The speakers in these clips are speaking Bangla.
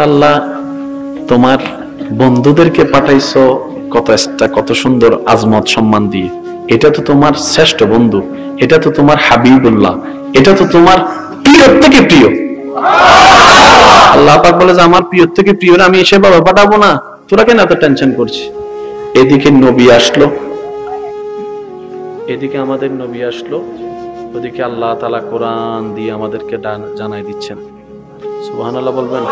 আল্লাহ তোমার বন্ধুদেরকে পাঠাইছো কত সুন্দর আজমত সম্মান দিয়ে। এটা তো তোমার শ্রেষ্ঠ বন্ধু, এটা তো তোমার হাবিবুল্লাহ, এটা তো তোমার প্রিয় থেকে প্রিয়। আল্লাহ পাক বলে যে আমার প্রিয় থেকে প্রিয় আমি এসে বাবা পাঠাবো না, তোরা কেন এত টেনশন করছিস? এদিকে নবী আসলো, এদিকে আমাদের নবী আসলো, ওদিকে আল্লাহ তাআলা কোরআন দিয়ে আমাদেরকে জানাই দিচ্ছেন। সুবহানাল্লাহ বলবেন।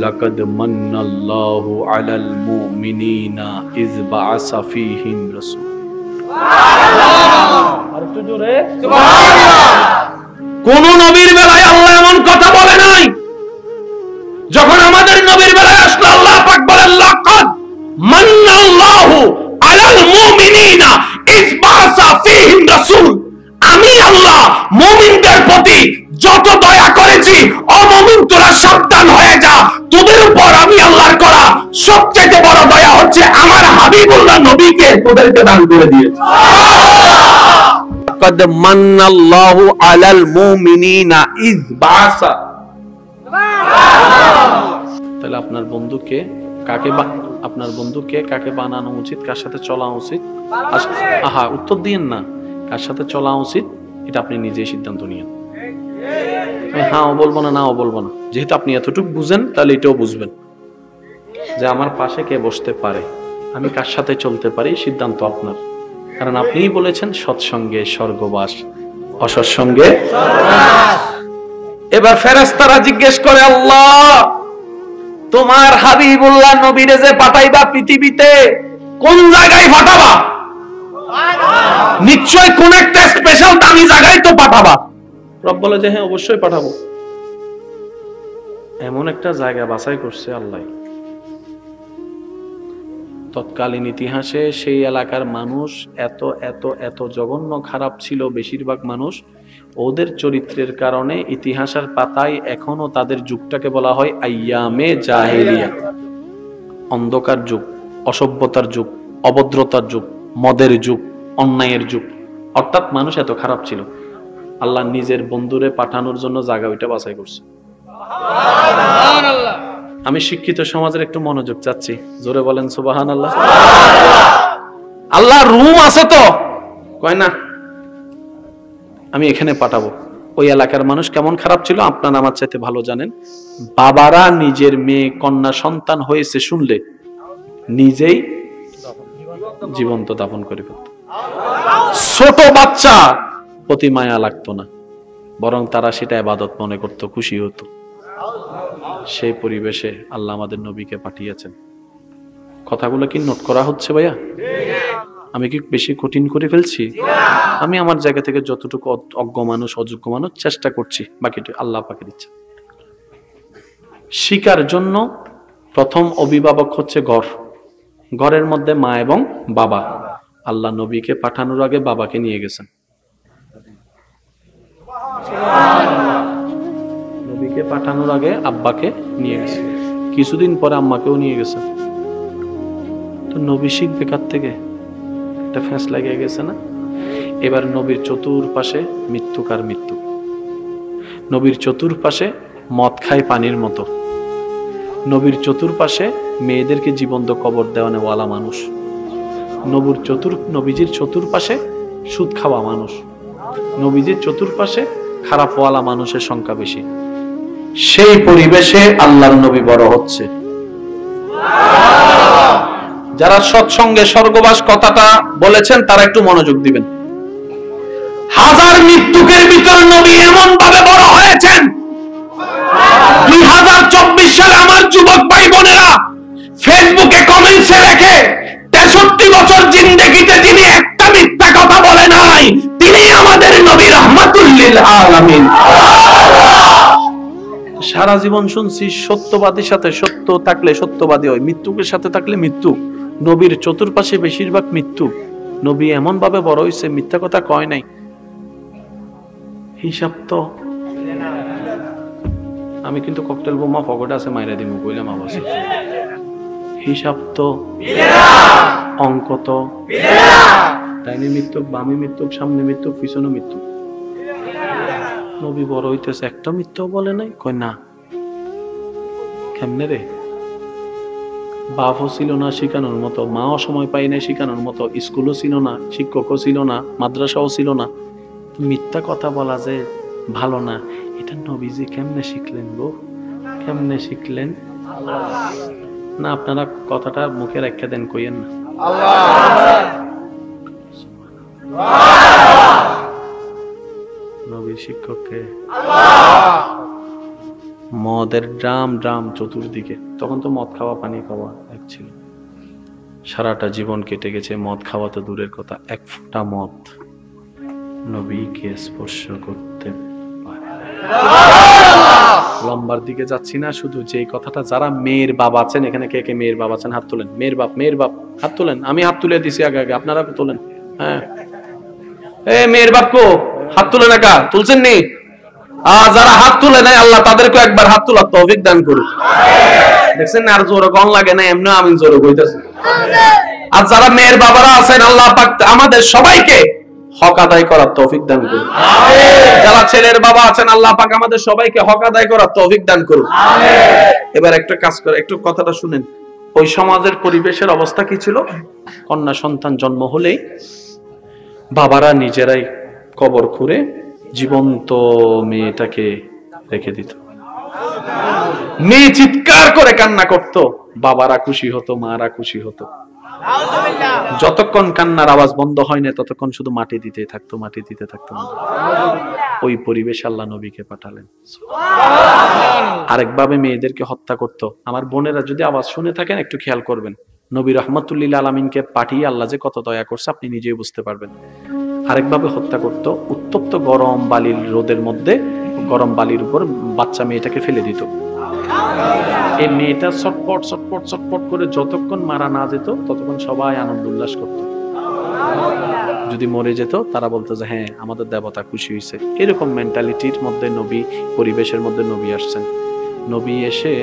লাকাদ মান্নাল্লাহু আলাল মুমিনিনা ইয বাআসা ফীহিম রাসূল। সুবহানাল্লাহ। আর একটু জোরে সুবহানাল্লাহ। কোন নবীর বেলায় আল্লাহ এমন কথা বলে নাই। যখন আমাদের নবীর বেলায় আসলো আল্লাহ পাক বলেন লাকাদ মান্নাল্লাহু আলাল মুমিনিনা ইয বাআসা ফীহিম রাসূল। আমি আল্লাহ মুমিনদের প্রতি যত দয়া করেছি, অমুমিন তোরা সাবধান হয়ে যা, তোদের উপর আমি আল্লাহর করা সবচেয়ে বড় দয়া হচ্ছে আমার হাবিবুল্লাহ নবীকে তোদেরকে দান করে দিয়েছি। লাকাদ মান্নাল্লাহু আলাল মুমিনিনা ইয বাআসা। তাহলে আপনার বন্ধুকে কাকে বানানো উচিত, কার সাথে চলা উচিত? উত্তর দিয়েন না, কার সাথে চলা উচিত এটা আপনি নিজেই সিদ্ধান্ত নিয়েন। হ্যাঁ বলবো না, নাও বলবো না। যেহেতু আপনি এতটুকু বুঝেন তাহলে এটাও বুঝবেন যে আমার পাশে কে বসতে পারে, আমি কার সাথে চলতে পারি, সিদ্ধান্ত আপনার। কারণ আপনিই বলেছেন সৎসঙ্গে স্বর্গবাস, অসৎসঙ্গে সর্বনাশ। এবার ফেরেশতারা জিজ্ঞেস করে আল্লাহ তোমার হাবিবুল্লাহ নবীরে যে পাঠাইবা পৃথিবীতে কোন জায়গায় পাঠাবা? নিশ্চয় কোন একটা স্পেশাল দামি জায়গায় তো পাঠাবা। রব বলে যে হ্যাঁ অবশ্যই পাঠাবো। এমন একটা জায়গা বাছাই করছে আল্লাহ, তৎকালীন ইতিহাসে সেই এলাকার মানুষ এত এত এত জঘন্য খারাপ ছিল, বেশিরভাগ মানুষ ওদের চরিত্রের কারণে ইতিহাসের পাতায় এখনো তাদের যুগটাকে বলা হয় আইয়ামে জাহেলিয়া, অন্ধকার যুগ, অসভ্যতার যুগ, অভদ্রতার যুগ, মদের যুগ, অন্যায়ের যুগ। অর্থাৎ মানুষ এত খারাপ ছিল, আল্লাহ নিজের বন্ধুরে পাঠানোর জন্য জায়গা ওইটা বাছাই করছে। আমি শিক্ষিত সমাজের একটু মনোযোগ চাচ্ছি, জোরে বলেন সুবহানাল্লাহ। আল্লাহ রুম আছে তো কয় না আমি এখানে পাঠাবো। ওই এলাকার মানুষ কেমন খারাপ ছিল আপনারা আমার চাইতে ভালো জানেন। বাবারা নিজের মেয়ে কন্যা সন্তান হয়েছে শুনলে নিজেই জীবন্ত দাফন করে ফেলত। ছোট বাচ্চা প্রতি মায়া লাগতো না, বরং তারা সেটা ইবাদত মনে করত, খুশি হতো। সেই পরিবেশে আল্লাহ আমাদের নবীকে পাঠিয়েছেন। কথাগুলো কি নোট করা হচ্ছে ভাইয়া? আমি কি বেশি কঠিন করে ফেলছি? আমি আমার জায়গা থেকে যতটুকু অজ্ঞ মানুষ, অযোগ্য মানুষ চেষ্টা করছি, বাকিটা আল্লাহ পাকের ইচ্ছা। শিকার জন্য প্রথম অভিভাবক হচ্ছে ঘর, ঘরের মধ্যে মা এবং বাবা। আল্লাহ নবীকে পাঠানোর আগে বাবাকে নিয়ে গেছেন, নবীকে পাঠানোর আগে আব্বাকে নিয়ে গেছে, কিছুদিন পরে আম্মাকেও নিয়ে গেছে। তো নবী শিখবে কার থেকে? একটা ফ্যাঁস লাগিয়ে গেছে না? এবার নবীর চতুর্পাশে মৃত্যুকার মৃত্যু, নবীর চতুর্পাশে মদ খায় পানির মতো, নবীর চতুর্পাশে মেয়েদেরকে জীবন্ত কবর দেওয়ানেওয়ালা মানুষ, নবীজির চতুর্পাশে সুদ খাওয়া মানুষ, নবীজির চতুর্পাশে খারাপওয়ালা মানুষের সংখ্যা বেশি। সেই পরিবেশে আল্লাহর নবী বড় হচ্ছে। যারা সৎসঙ্গে স্বর্গবাস কথাটা বলেছেন তারা একটু মনোযোগ দিবেন। হাজার মৃত্যুকের ভিতর নবী এমন ভাবে বড় হয়েছেন, 2024 সালে আমার যুবক ভাই বোনেরা ফেসবুকে কমেন্টসে লেখে 63 বছর জিন্দেগিতে যিনি একটা মিথ্যা কথা বলে নাই তিনি আমাদের নবী রাহমাতুল লিল আলামিন। সারা জীবন শুনছি সত্যবাদীর সাথে সত্য থাকলে সত্যবাদী হয়, মৃত্যুকের সাথে থাকলে মৃত্যু। নবীর চতুর্পাশে বেশিরভাগ মৃত্যু। নবী এমন ভাবে বড় হয়েছে, মিথ্যা কথা কয় নাই। হিসাব তো আমি কিন্তু ককটেল বোমা পকেটে আছে মাইরা দিমু কইলাম আবার। হিসাব তো অঙ্ক তো ডাইনে মৃত্যু, বামে মৃত্যু, সামনে মৃত্যু, পিছনে মৃত্যু। নবী বড় হইতেছে একটা মিথ্যাও বলে নাই, কয় না কেমনে রে? বাপও ছিল না শিখানোর মতো, মাও সময় পাই না শিখানোর মতো, স্কুলও ছিল না, শিক্ষকও ছিল না, মাদ্রাসাও ছিল না। মিথ্যা কথা বলা যে ভালো না, এটা নবীজি কেমনে শিখলেন গো? কেমনে শিখলেন? না আপনারা কথাটা মুখে রেখে দেন, কইেন না। নবীর শিক্ষককে মদের ড্রাম ড্রাম চতুর্দিকে, তখন তো মদ খাওয়া পানি খাওয়া এক ছিল। সারাটা জীবন কেটে গেছে, মদ খাওয়া তো দূরের কথা, এক ফোঁটা মদ নবীকে স্পর্শ করতে পারে। লম্বার দিকে যাচ্ছি না, শুধু যে কথাটা, যারা মেয়ের বাবা আছেন এখানে, কে কে মেয়ের বাবা আছেন হাত তোলেন। মেয়ের বাপ, মেয়ের বাপ হাত তোলেন। আমি হাত তুলে দিছি আগে আগে, আপনারা তোলেন। হ্যাঁ, এ মেয়ের বাপ কো হাত তুলে না, কা তুলছেন নি? যারা হাত তুলে নাই আল্লাহ তাদেরকে একবার হাত তোলার তৌফিক দান করুক। দেখছেন আর জোরে কম লাগে না, এমনি আমি জোরে কইতাছি। আর যারা মেয়ের বাবারা আছেন আল্লাহ পাক আমাদের সবাইকে হক আদায় করার তৌফিক দান করুন। যারা ছেলের বাবা আছেন আল্লাহ পাক আমাদের সবাইকে হক আদায় করার তৌফিক দান করুন। এবার একটা কাজ করে একটু কথাটা শুনেন। ওই সমাজের পরিবেশের অবস্থা কি ছিল? কন্যা সন্তান জন্ম হলেই বাবারা নিজেরাই কবর খুঁড়ে জীবন্ত মেয়েটাকে রেখে দিত। মেয়ে চিৎকার করে কান্না করত, বাবারা খুশি হতো, মারা খুশি হতো। যতক্ষণ কান্নার আওয়াজ বন্ধ হয় না ততক্ষণ শুধু মাটি দিতে থাকতো, মাটি দিতে থাকতো। ওই পরিবেশ আল্লাহ নবীকে পাঠালেন। আরেকভাবে মেয়েদেরকে হত্যা করত। আমার বোনেরা যদি আওয়াজ শুনে থাকেন একটু খেয়াল করবেন। নবী রাহমাতুল্লিল আলামিনকে পাঠিয়ে আল্লাহ যে কত দয়া করছে আপনি নিজেই বুঝতে পারবেন। আরেকভাবে হত্যা করত, উত্তপ্ত গরম বালির রোদের মধ্যে, গরম বালির উপর বাচ্চা মেয়েটাকে ফেলে দিত। এই মেয়েটা ছটপট ছটপট ছটপট করে যতক্ষণ মারা না যেত ততক্ষণ সবাই আনন্দ উল্লাস করত। যদি মরে যেত তারা বলতো যে হ্যাঁ আমাদের দেবতা খুশি হয়েছে। এরকম মেন্টালিটির মধ্যে নবী, পরিবেশের মধ্যে নবী আসছেন। নবী এসে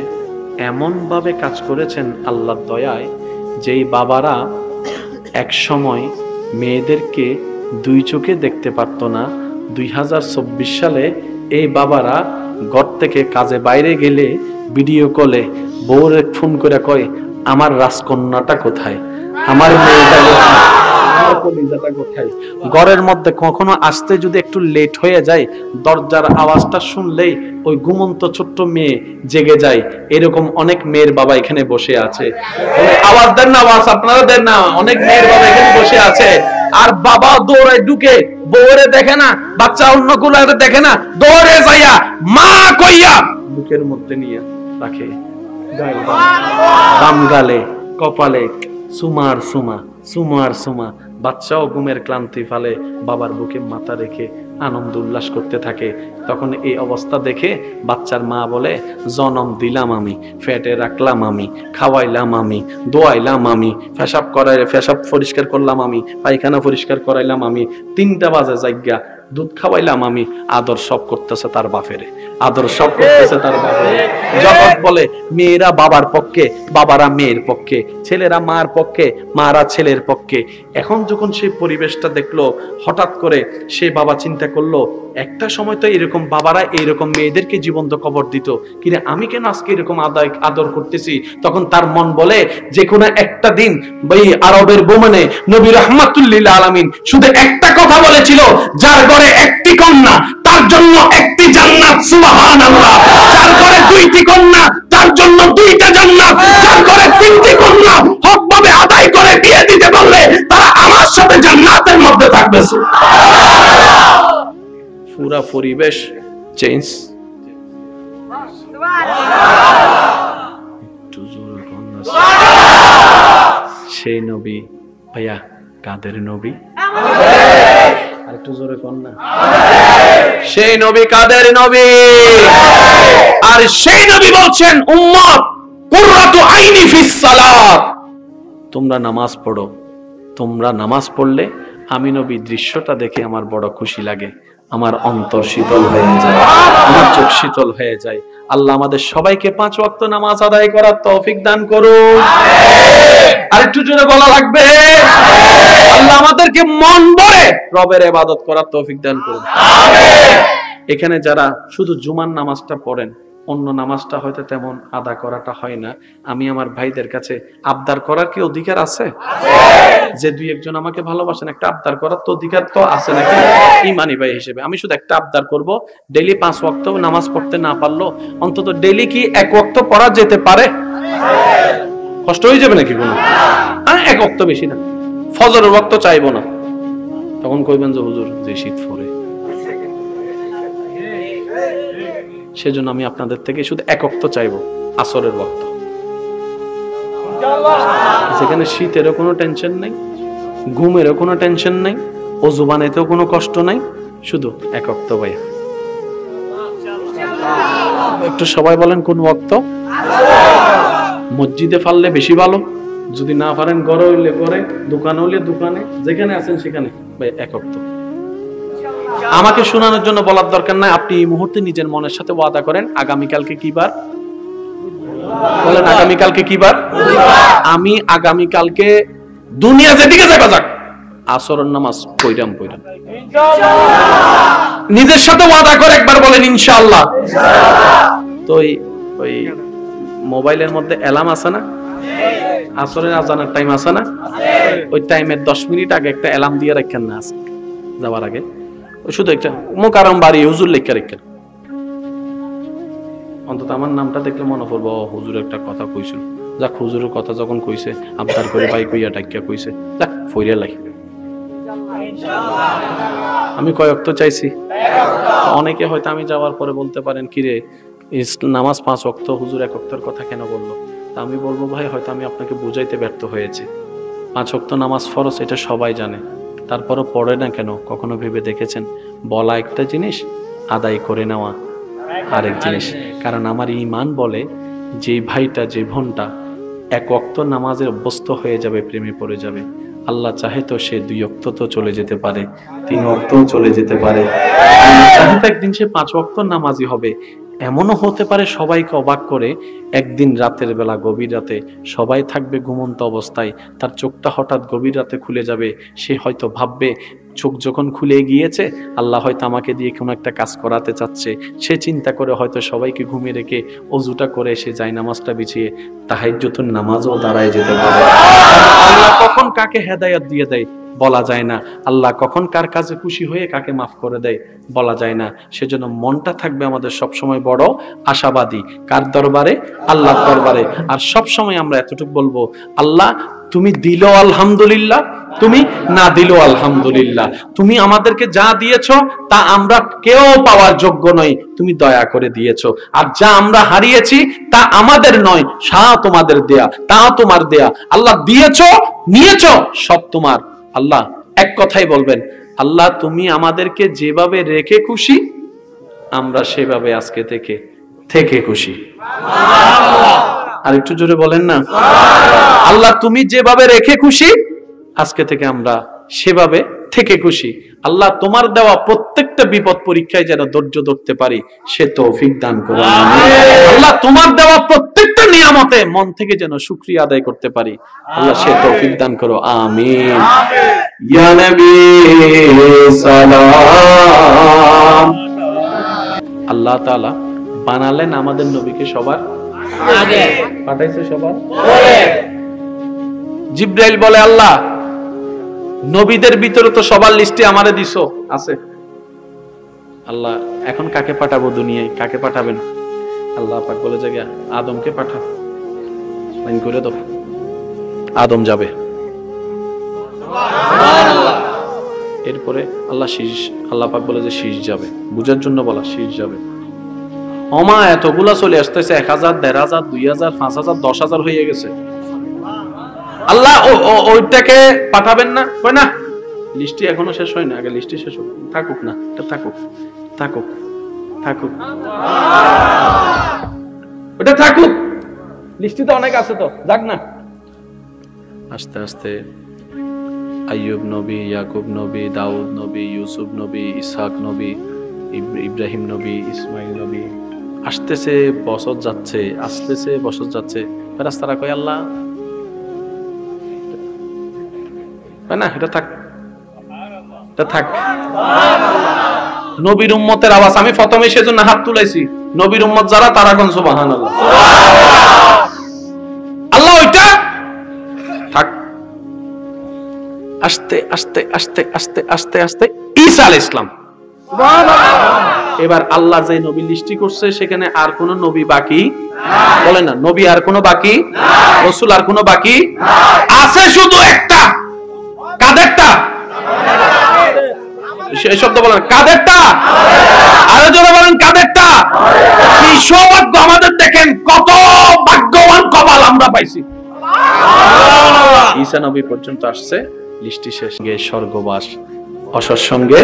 এমন ভাবে কাজ করেছেন আল্লাহর দয়ায়, যেই বাবারা এক সময় মেয়েদেরকে দুই চোখে দেখতে পারতো না, 2024 সালে এই বাবারা ঘর থেকে কাজে বাইরে গেলে ভিডিও কলে বউরে ফোন করে কয় আমার রাজকন্যাটা কোথায়, আমার মেয়েটা কোথায়, আমার কলিজাটা কোথায়। ঘরের মধ্যে কখনো আসতে যদি একটু লেট হয়ে যায়, দরজার আওয়াজটা শুনলেই ওই ঘুমন্ত ছোট্ট মেয়ে জেগে যায়। এরকম অনেক মেয়ের বাবা এখানে বসে আছে। আওয়াজ দেন না, আওয়াজ আপনারা দেন না। অনেক মেয়ের বাবা এখানে বসে আছে। আর বাবা দৌড়ে ঢুকে বউরে দেখে না, বাচ্চা অন্য কোলারে দেখে না, দৌড়ে যাইয়া মা কইয়া বুকের মধ্যে নিয়ে রাখে, বাম গালে কপালে সুমার সুমা, সুমার সুমা। বাচ্চাও ঘুমের ক্লান্তি ফালে বাবার বুকে মাথা রেখে আনন্দ উল্লাস করতে থাকে। তখন এই অবস্থা দেখে বাচ্চার মা বলে জনম দিলাম আমি, ফেটে রাখলাম আমি, খাওয়াইলাম আমি, দোয়াইলাম আমি, পেশাব পরিষ্কার করলাম আমি, পায়খানা পরিষ্কার করাইলাম আমি, 3টা বাজে জায়গা দুধ খাওয়াইলাম আমি। আদর সব করতেছে তার বাপেরে, আদর সব করতেছে তার বাপেরে। জগৎ বলে মেয়েরা বাবার পক্ষে, বাবারা মেয়ের পক্ষে, ছেলেরা মার পক্ষে, মারা ছেলের পক্ষে। এখন যখন সেই পরিবেশটা দেখলো, হঠাৎ করে সে বাবা চিন্তা করলো একটা সময় তো এরকম বাবারা এইরকম মেয়েদেরকে জীবন্ত কবর দিত, কিরে আমি কেন আজকে এরকম আদর করতেছি। তখন তার মন বলে যে কোনো একটা দিন ভাই আরবের বোমানে নবী রাহমাতুল্লিল আলামিন শুধু একটা কথা বলেছিল, যার ঘরে একটি কন্যা তার জন্য একটি জান্নাত, সুবহানাল্লাহ। যার ঘরে 2টি কন্যা তার জন্য 2টা জান্নাত, যার ঘরে 3টি কন্যা হকভাবে আদায় করে বিয়ে দিতে পারলে তারা আমার সাথে জান্নাতের মধ্যে থাকবে। পুরা পরিবেশ চেঞ্জ। সেই নবী ভাইয়া কাদের নবী? আরেকটু জোরে কোন না। সেই নবী কাদের নবী? আর সেই নবী বলছেন উম্মত কুররাতু আইনি ফিস সালাত, তোমরা নামাজ পড়ো। তোমরা নামাজ পড়লে আমি নবী দৃশ্যটা দেখে আমার বড় খুশি লাগে, আমার অন্তর শীতল হয়ে যায়, আমার চোখ শীতল হয়ে যায়। আল্লাহ আমাদের সবাইকে 5 ওয়াক্ত নামাজ আদায় করার তৌফিক দান করুন। আরেকটু জোরে বলা লাগবে। আল্লাহ আমাদেরকে মন ভরে রবের ইবাদত করার তৌফিক দান করুন। এখানে যারা শুধু জুমার নামাজটা পড়েন অন্য নামাজটা হয়তো তেমন আদা করাটা হয় না, আমি আমার ভাইদের কাছে আবদার করার কি অধিকার আছে? যে দুই একজন আমাকে ভালোবাসেন, একটা আবদার করার তো অধিকার তো আছে নাকি ইমানি ভাই হিসেবে? আমি শুধু একটা আবদার করব, ডেইলি 5 ওয়াক্ত নামাজ পড়তে না পারলো অন্তত ডেইলি কি 1 ওয়াক্ত পড়া যেতে পারে? কষ্ট হয়ে যাবে নাকি কোনো? হ্যাঁ, 1 ওয়াক্ত, বেশি না। ফজরের ওয়াক্ত চাইবো না, তখন কইবেন যে হুজুর যে শীত পড়ে। সেজন্য আমি আপনাদের থেকে শুধু 1 ওয়াক্ত চাইবো, আসরের ওয়াক্ত, যেখানে শীতেরও কোনো টেনশন নাই, ঘুমেরও কোনো টেনশন নাই, ওযু বানাইতেও কোনো কষ্ট নাই, শুধু 1 ওয়াক্ত ভাইয়া। একটু সবাই বলেন কোন ওয়াক্ত? মসজিদে পারলে বেশি ভালো, যদি না পারেন ঘরে হইলে ঘরে, দোকানে হইলে দোকানে, যেখানে আছেন সেখানে ভাই 1 ওয়াক্ত। আমাকে শোনানোর জন্য বলার দরকার নাই, আপনি এই মুহূর্তে নিজের মনের সাথে ওয়াদা করেন, আগামীকালকে কি বার? বলেন আগামীকালকে কি বার? আমি আগামীকালকে দুনিয়া যেদিকে যাবা যাক আসরের নামাজ পড়াম। নিজের সাথে ওয়াদা করে একবার বলেন ইনশাআল্লাহ। তো ওই মোবাইলের মধ্যে অ্যালার্ম আছে না, আসরের আজানের টাইম আছে না, ওই টাইমের 10 মিনিট আগে একটা অ্যালার্ম দিয়ে রাখেন না যাওয়ার আগে, শুধু একটা মোকাররম বাড়ি হুজুর লেখা রাখেন, অন্তত আমার নামটা দেখলে মনে পড়বো হুজুর একটা কথা কইছিল। যাক, হুজুরের কথা যখন কইছে আবদার করে ভাই কইয়া টাইকা কইছে, যাক ফইরা লাই। আমি কয় ওয়াক্ত চাইছি? অনেকে হয়তো আমি যাওয়ার পরে বলতে পারেন কিরে নামাজ 5 ওয়াক্ত, হুজুর 1 ওয়াক্তের কথা কেন বললো? তা আমি বলবো ভাই হয়তো আমি আপনাকে বুঝাইতে ব্যর্থ হয়েছি। 5 ওয়াক্ত নামাজ ফরজ, এটা সবাই জানে, তারপরও পড়ে না কেন? কখনো ভেবে দেখেছেন? বলা একটা জিনিস, আদায় করে নেওয়া আরেক জিনিস। কারণ আমার ঈমান বলে যে ভাইটা, যে বোনটা 1 ওয়াক্ত নামাজের অভ্যস্ত হয়ে যাবে, প্রেমে পড়ে যাবে, আল্লাহ চাহে তো সে 2 ওয়াক্ত তো চলে যেতে পারে, 3 ওয়াক্ত চলে যেতে পারে, আল্লাহ চাহে তো একদিন সে 5 ওয়াক্ত নামাজি হবে। এমনও হতে পারে সবাইকে অবাক করে, একদিন রাতের বেলা গভীর রাতে সবাই থাকবে ঘুমন্ত অবস্থায়, তার চোখটা হঠাৎ গভীর রাতে খুলে যাবে, সে হয়তো ভাববে চোখ যখন খুলে গিয়েছে আল্লাহ হয়তো আমাকে দিয়ে কোনো একটা কাজ করাতে চাচ্ছে, সে চিন্তা করে হয়তো সবাইকে ঘুমিয়ে রেখে ওযুটা করে সে যায় নামাজটা বিছিয়ে তাহাজ্জুদের নামাজও দাঁড়ায় যেতে পারে। আল্লাহ কখন কাকে হেদায়েত দিয়ে দেয় বলা যায় না, আল্লাহ কখন কার কাছে খুশি হয়ে কাকে মাফ করে দেয় বলা যায় না। সেজন্য মনটা থাকবে আমাদের সব সময় বড় আশাবাদী, কার দরবারে? আল্লাহর দরবারে। আর সব সময় আমরা এতটুকু বলবো, আল্লাহ তুমি দিলো আলহামদুলিল্লাহ, তুমি না দিলো আলহামদুলিল্লাহ, তুমি আমাদেরকে যা দিয়েছো তা আমরা কেউ পাওয়ার যোগ্য নই, তুমি দয়া করে দিয়েছো। আর যা আমরা হারিয়েছি তা আমাদের নয়, সা তোমাদের দেয়া, তা তোমার দেয়া। আল্লাহ দিয়েছো, নিয়েছো, সব তোমার। আল্লাহ এক কথাই বলবেন, আল্লাহ তুমি আমাদেরকে যেভাবে রেখে খুশি আমরা সেভাবে আজকে থেকে খুশি। আর একটু জোরে বলেন না, আল্লাহ তুমি যেভাবে রেখে খুশি আজকে থেকে আমরা সেভাবে থেকে খুশি। আল্লাহ তোমার দেওয়া প্রত্যেকটা বিপদ পরীক্ষায় যেন ধৈর্য ধরতে পারি সে তৌফিক দান করো। আল্লাহ তোমার দেওয়া প্রত্যেকটা নিয়ামতে মন থেকে যেন শুকরিয়া আদায় করতে পারি, আল্লাহ সে তৌফিক দান করো। আমিন। ইয়া নবী সালাম। আল্লাহ তাআলা বানালেন আমাদের নবীকে সবার আগে, পাঠাইছে সবার পরে। জিবরাইল বলে, আল্লাহ নবীদের ভিতরে তো সবার লিস্টে আমারে দিছো, আছে। আল্লাহ এখন কাকে পাঠাবো দুনিয়ায়, কাকে পাঠাবেন? আল্লাহ পাক বলে যে আদমকে পাঠাও, লাইন করে দাও, আদম যাবে। এরপরে আল্লাহ পাক বলে যে শীষ যাবে, বুঝার জন্য বলা শীষ যাবে। ওমা এতগুলা চলে আসতেছে, 1000, 1500, 2000, 5000, 10000 হয়ে গেছে। আল্লাহ ওইটাকে পাঠাবেন না? কই না, লিস্টটি এখনো শেষ হয় না, আগে লিস্টটি শেষ হোক। থাকুক না, এটা থাকুক, ওটা থাকুক, লিস্টটি তো অনেক আছে, তো যাক না। আস্তে আস্তে আইয়ুব নবী, ইয়াকুব নবী, দাউদ নবী, ইউসুফ নবী, ইসহাক নবী, ইব্রাহিম নবী, ইসমাইল নবী, আসতেছে বছর যাচ্ছে, আসতেছে বছর যাচ্ছে। ফেরেশতারা কয় আল্লাহ না, এটা থাক, নবীর উম্মতের আওয়াজ। আমি প্রথমে সেজন্য হাত তুলেছি, নবীর উম্মত যারা তারা কোন সুবহানাল্লাহ। আল্লাহ ওইটা থাক। আস্তে আস্তে আস্তে আস্তে আস্তে আস্তে ঈসা আলাইহিস সালাম, এবার আল্লাহ যে নবী লিস্টি করছে সেখানে আর কোন নবী বাকি বলেন না, নবী আর কোন বাকি, রাসূল আর কোন বাকি আছে, শুধু একটা। কাদেরটা? সেই শব্দ বলেন, কাদেরটা? আরো জোরে বলেন, কাদেরটা? কি সৌভাগ্য আমাদের! দেখেন কত ভাগ্যবান কপাল আমরা পাইছি। ঈসা নবী পর্যন্ত আসছে, লিস্টি শেষ। স্বর্গবাস অসর সঙ্গে।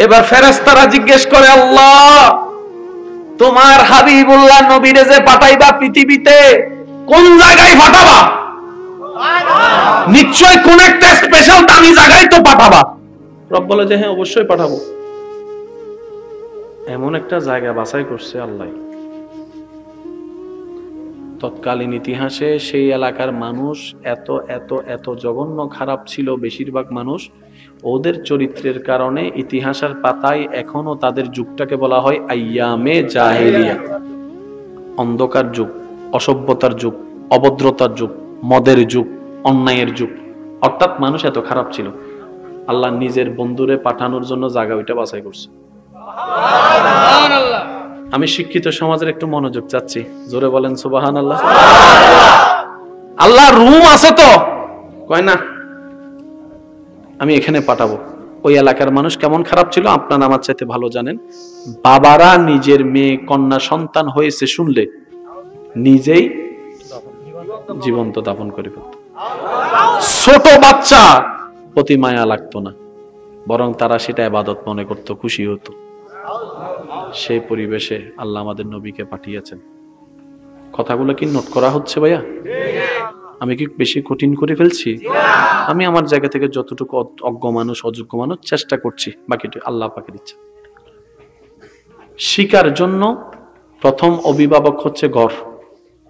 এবার ফেরেশতারা জিজ্ঞেস করে, আল্লাহ তোমার হাবিবুল্লাহ নবীরে যে পাঠাইবা পৃথিবীতে, কোন জায়গায় পাঠাবা? নিশ্চয় কোন একটা স্পেশাল দামি জায়গায় তো পাঠাবা। রব বলে যে হ্যাঁ অবশ্যই পাঠাবো। এমন একটা জায়গা বাছাই করছে আল্লাহ, তৎকালীন ইতিহাসে সেই এলাকার মানুষ এত এত এত জঘন্য খারাপ ছিল, বেশিরভাগ মানুষ। ওদের চরিত্রের কারণে ইতিহাসের পাতায় এখনো তাদের যুগটাকে বলা হয় আইয়ামে জাহেলিয়া, অন্ধকার যুগ, অসভ্যতার যুগ, অভদ্রতার যুগ, মদের যুগ, অন্যায়ের যুগ। অর্থাৎ মানুষ এত খারাপ ছিল, আল্লাহ নিজের বন্ধুরে পাঠানোর জন্য জায়গা ওইটা বাছাই করছে। আমি শিক্ষিত সমাজের একটু মনোযোগ চাচ্ছি, জোরে বলেন সুবহানাল্লাহ। আল্লাহ রুম আছে তো, কয় না আমি এখানে পাঠাবো। ওই এলাকার মানুষ কেমন খারাপ ছিল আপনারা আমার চাইতে ভালো জানেন। বাবারা নিজের মেয়ে কন্যা সন্তান হয়েছে শুনলে নিজেই জীবন্ত দাফন করে ফেলত। ছোট বাচ্চা প্রতি মায়া লাগতো না, বরং তারা সেটা ইবাদত মনে করত, খুশি হতো। সেই পরিবেশে আল্লাহ আমাদের নবীকে পাঠিয়েছেন। কথাগুলো কি নোট করা হচ্ছে ভাইয়া? আমি কি বেশি কঠিন করে ফেলছি? আমি আমার জায়গা থেকে যতটুকু অজ্ঞ মানুষ, অযোগ্য মানুষ চেষ্টা করছি, বাকিটা আল্লাহ পাকের ইচ্ছা। শিকার জন্য প্রথম অভিভাবক হচ্ছে ঘর।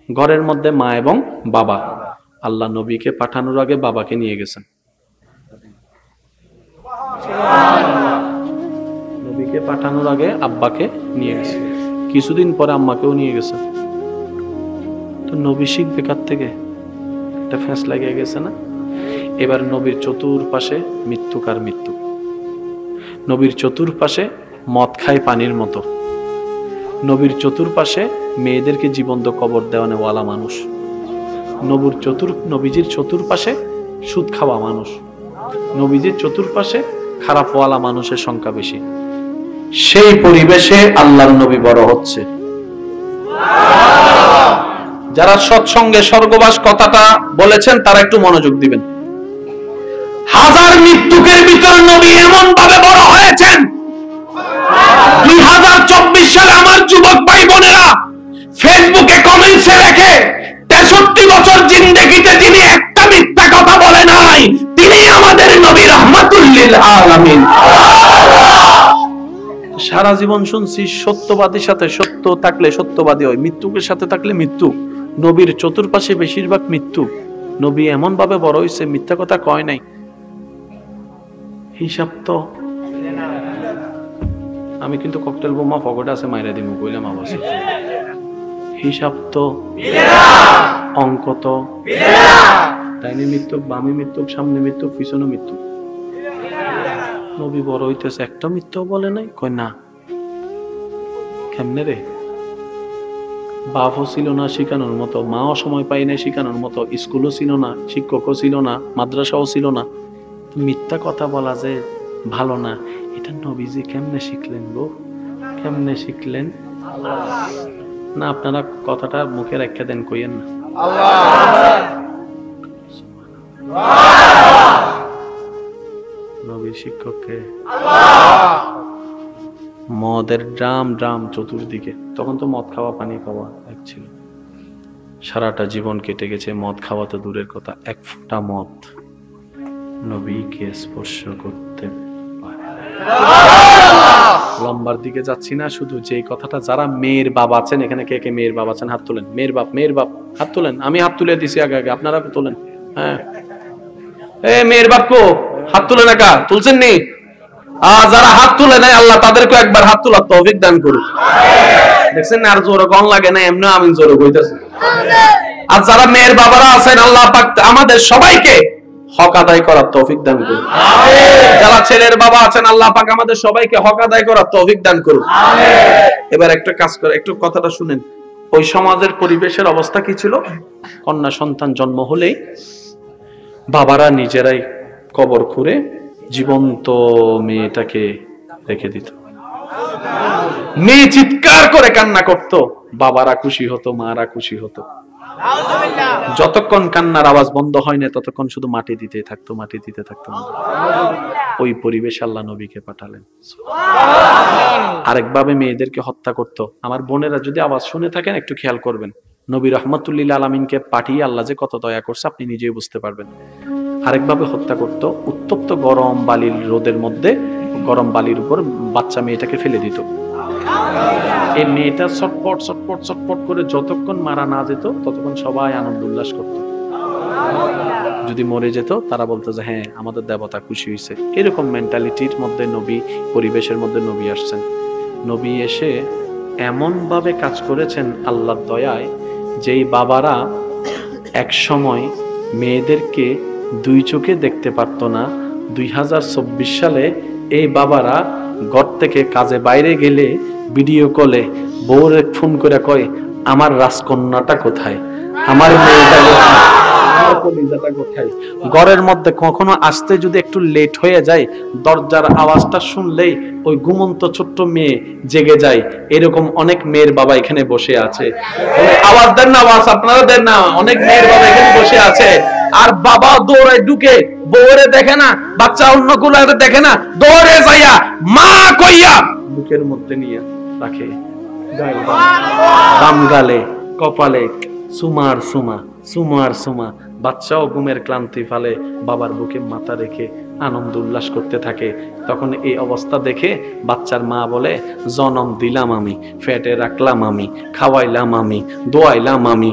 ঘরের মধ্যে মা এবং বাবা। আল্লাহ নবীকে পাঠানোর আগে বাবাকে নিয়ে গেছেন, নবীকে পাঠানোর আগে আব্বাকে নিয়ে গেছে, কিছুদিন পরে আম্মাকেও নিয়ে গেছে। তো নবী শিখবে কার থেকে? একটা ফ্যাঁস লাগিয়ে গেছে না? এবার নবীর চতুর্পাশে মৃত্যুকার মৃত্যু, নবীর চতুর্পাশে মদ খায় পানির মতো, নবীর চতুর্পাশে মেয়েদেরকে জীবন্ত কবর দেওয়ানেওয়ালা মানুষ, নবীজির চতুর্পাশে সুদ খাওয়া মানুষ, নবীজির চতুর্পাশে খারাপওয়ালা মানুষের সংখ্যা বেশি। সেই পরিবেশে আল্লাহর নবী বড় হচ্ছে। যারা সৎসঙ্গে স্বর্গবাস কথাটা বলেছেন তারা একটু মনোযোগ দিবেন। হাজার মৃত্যুকের ভিতর নবী এমন ভাবে বড় হয়েছেন, 2024 সালে আমার যুবক ভাই বোনেরা ফেসবুকে কমেন্টসে লেখে 63 বছর জিন্দেগিতে যিনি একটা মিথ্যা কথা বলে নাই তিনি আমাদের নবী রাহমাতুল লিল আলামিন। সারা জীবন শুনছি সত্যবাদীর সাথে সত্য থাকলে সত্যবাদী হয়, মৃত্যুকের সাথে থাকলে মৃত্যু। নবীর চতুর্পাশে বেশিরভাগ মৃত্যু। নবী এমন ভাবে বড় হয়েছে, মিথ্যা কথা কয় নাই। হিসাব তো আমি কিন্তু ককটেল বোমা পকেটে আছে মাইরা দিমু কইলাম আবার। হিসাব তো অঙ্ক তো ডাইনে মৃত্যু, বামে মৃত্যু, সামনে মৃত্যু, পিছনে মৃত্যু। নবী বড় হইতেছে, একটা মিথ্যাও বলে নাই। কই না, কেমনে রে? বাপও ছিল না শিখানোর মতো, মাও সময় পাই নাই শিখানোর মতো, স্কুলও ছিল না, শিক্ষকও ছিল না, মাদ্রাসাও ছিল না। মিথ্যা কথা বলা যে ভালো না, এটা নবীজি কেমনে শিখলেন গো? কেমনে শিখলেন? না আপনারা কথাটা মুখে রেখে দেন, কইয়েন না। নবীর শিক্ষককে মদের ড্রাম ড্রাম চতুর্দিকে, তখন তো মদ খাওয়া পানি খাওয়া এক ছিল। সারাটা জীবন কেটে গেছে, মদ খাওয়া তো দূরের কথা, এক ফোঁটা মদ নবীকে স্পর্শ করতে পারে। লম্বার দিকে যাচ্ছি না, শুধু যে কথাটা, যারা মেয়ের বাবা আছেন এখানে, কে কে মেয়ের বাবা আছেন হাত তোলেন। মেয়ের বাপ হাত তোলেন। আমি হাত তুলে দিছি আগে আগে, আপনারা তোলেন। হ্যাঁ, মেয়ের বাপ কো? হাত তুলেন। একা তুলছেন নি? যারা হাত তুলে নাই আল্লাহ তাদেরকে একবার হাত তোলার তৌফিক দান করুক। দেখছেন না, আর জোরে কম লাগে না, এমনি আমি জোরে কইতাছি। আর যারা মেয়ের বাবারা আছেন আল্লাহ পাক আমাদের সবাইকে হক আদায় করার তৌফিক দান করুন। যারা ছেলের বাবা আছেন আল্লাহ পাক আমাদের সবাইকে হক আদায় করার তৌফিক দান করুন। এবার একটা কাজ করে একটু কথাটা শুনেন। ওই সমাজের পরিবেশের অবস্থা কি ছিল? কন্যা সন্তান জন্ম হলেই বাবারা নিজেরাই কবর খুঁড়ে জীবন্ত মেয়েটাকে রেখে দিত। মেয়ে চিৎকার করে কান্না করত, বাবারা খুশি হতো, মারা খুশি হতো। যতক্ষণ কান্নার আওয়াজ বন্ধ হয় না ততক্ষণ শুধু মাটি দিতে থাকতো, মাটি দিতে থাকতো। ওই পরিবেশ আল্লাহ নবীকে পাঠালেন। আরেকভাবে মেয়েদেরকে হত্যা করত। আমার বোনেরা যদি আওয়াজ শুনে থাকেন একটু খেয়াল করবেন। নবী রহমতুল্লিল আলামিনকে পাঠিয়ে আল্লাহ যে কত দয়া করছে আপনি নিজেই বুঝতে পারবেন। আরেকভাবে হত্যা করত, উত্তপ্ত গরম বালির রোদের মধ্যে গরম বালির উপর বাচ্চা মেয়েটাকে ফেলে দিত। এই মেয়েটা ছটপট ছটপট ছটপট করে যতক্ষণ মারা না যেত ততক্ষণ সবাই আনন্দ উল্লাস করত। যদি মরে যেত তারা বলতো যে হ্যাঁ আমাদের দেবতা খুশি হয়েছে। এরকম মেন্টালিটির মধ্যে নবী, পরিবেশের মধ্যে নবী আসছেন। নবী এসে এমন ভাবে কাজ করেছেন আল্লাহর দয়ায়, যেই বাবারা এক সময় মেয়েদেরকে দুই চোখে দেখতে পারত না, 2024 সালে এই বাবারা ঘর থেকে কাজে বাইরে গেলে ভিডিও কলে বউরে ফোন করে কয় আমার রাজকন্যাটা কোথায়, আমার মেয়েটা কোথায়, আমার কলিজাটা কোথায়। ঘরের মধ্যে কখনো আসতে যদি একটু লেট হয়ে যায়, দরজার আওয়াজটা শুনলেই ওই ঘুমন্ত ছোট্ট মেয়ে জেগে যায়। এরকম অনেক মেয়ের বাবা এখানে বসে আছে। আওয়াজ দেন না, আওয়াজ আপনারা দেন না। অনেক মেয়ের বাবা এখানে বসে আছে। আর বাবা দৌড়ে ঢুকে বউরে দেখে না, বাচ্চা অন্য কোলে দেখে না, দৌড়ে যাইয়া মা কইয়া বুকের মধ্যে নিয়ে রাখে, বাম গালে কপালে সুমার সুমা, সুমার সুমা। বাচ্চাও ঘুমের ক্লান্তি ফালে বাবার বুকে মাথা রেখে আনন্দ উল্লাস করতে থাকে। তখন এই অবস্থা দেখে বাচ্চার মা বলে জনম দিলাম আমি, ফেটে রাখলাম আমি, খাওয়াইলাম আমি, দোয়াইলাম আমি,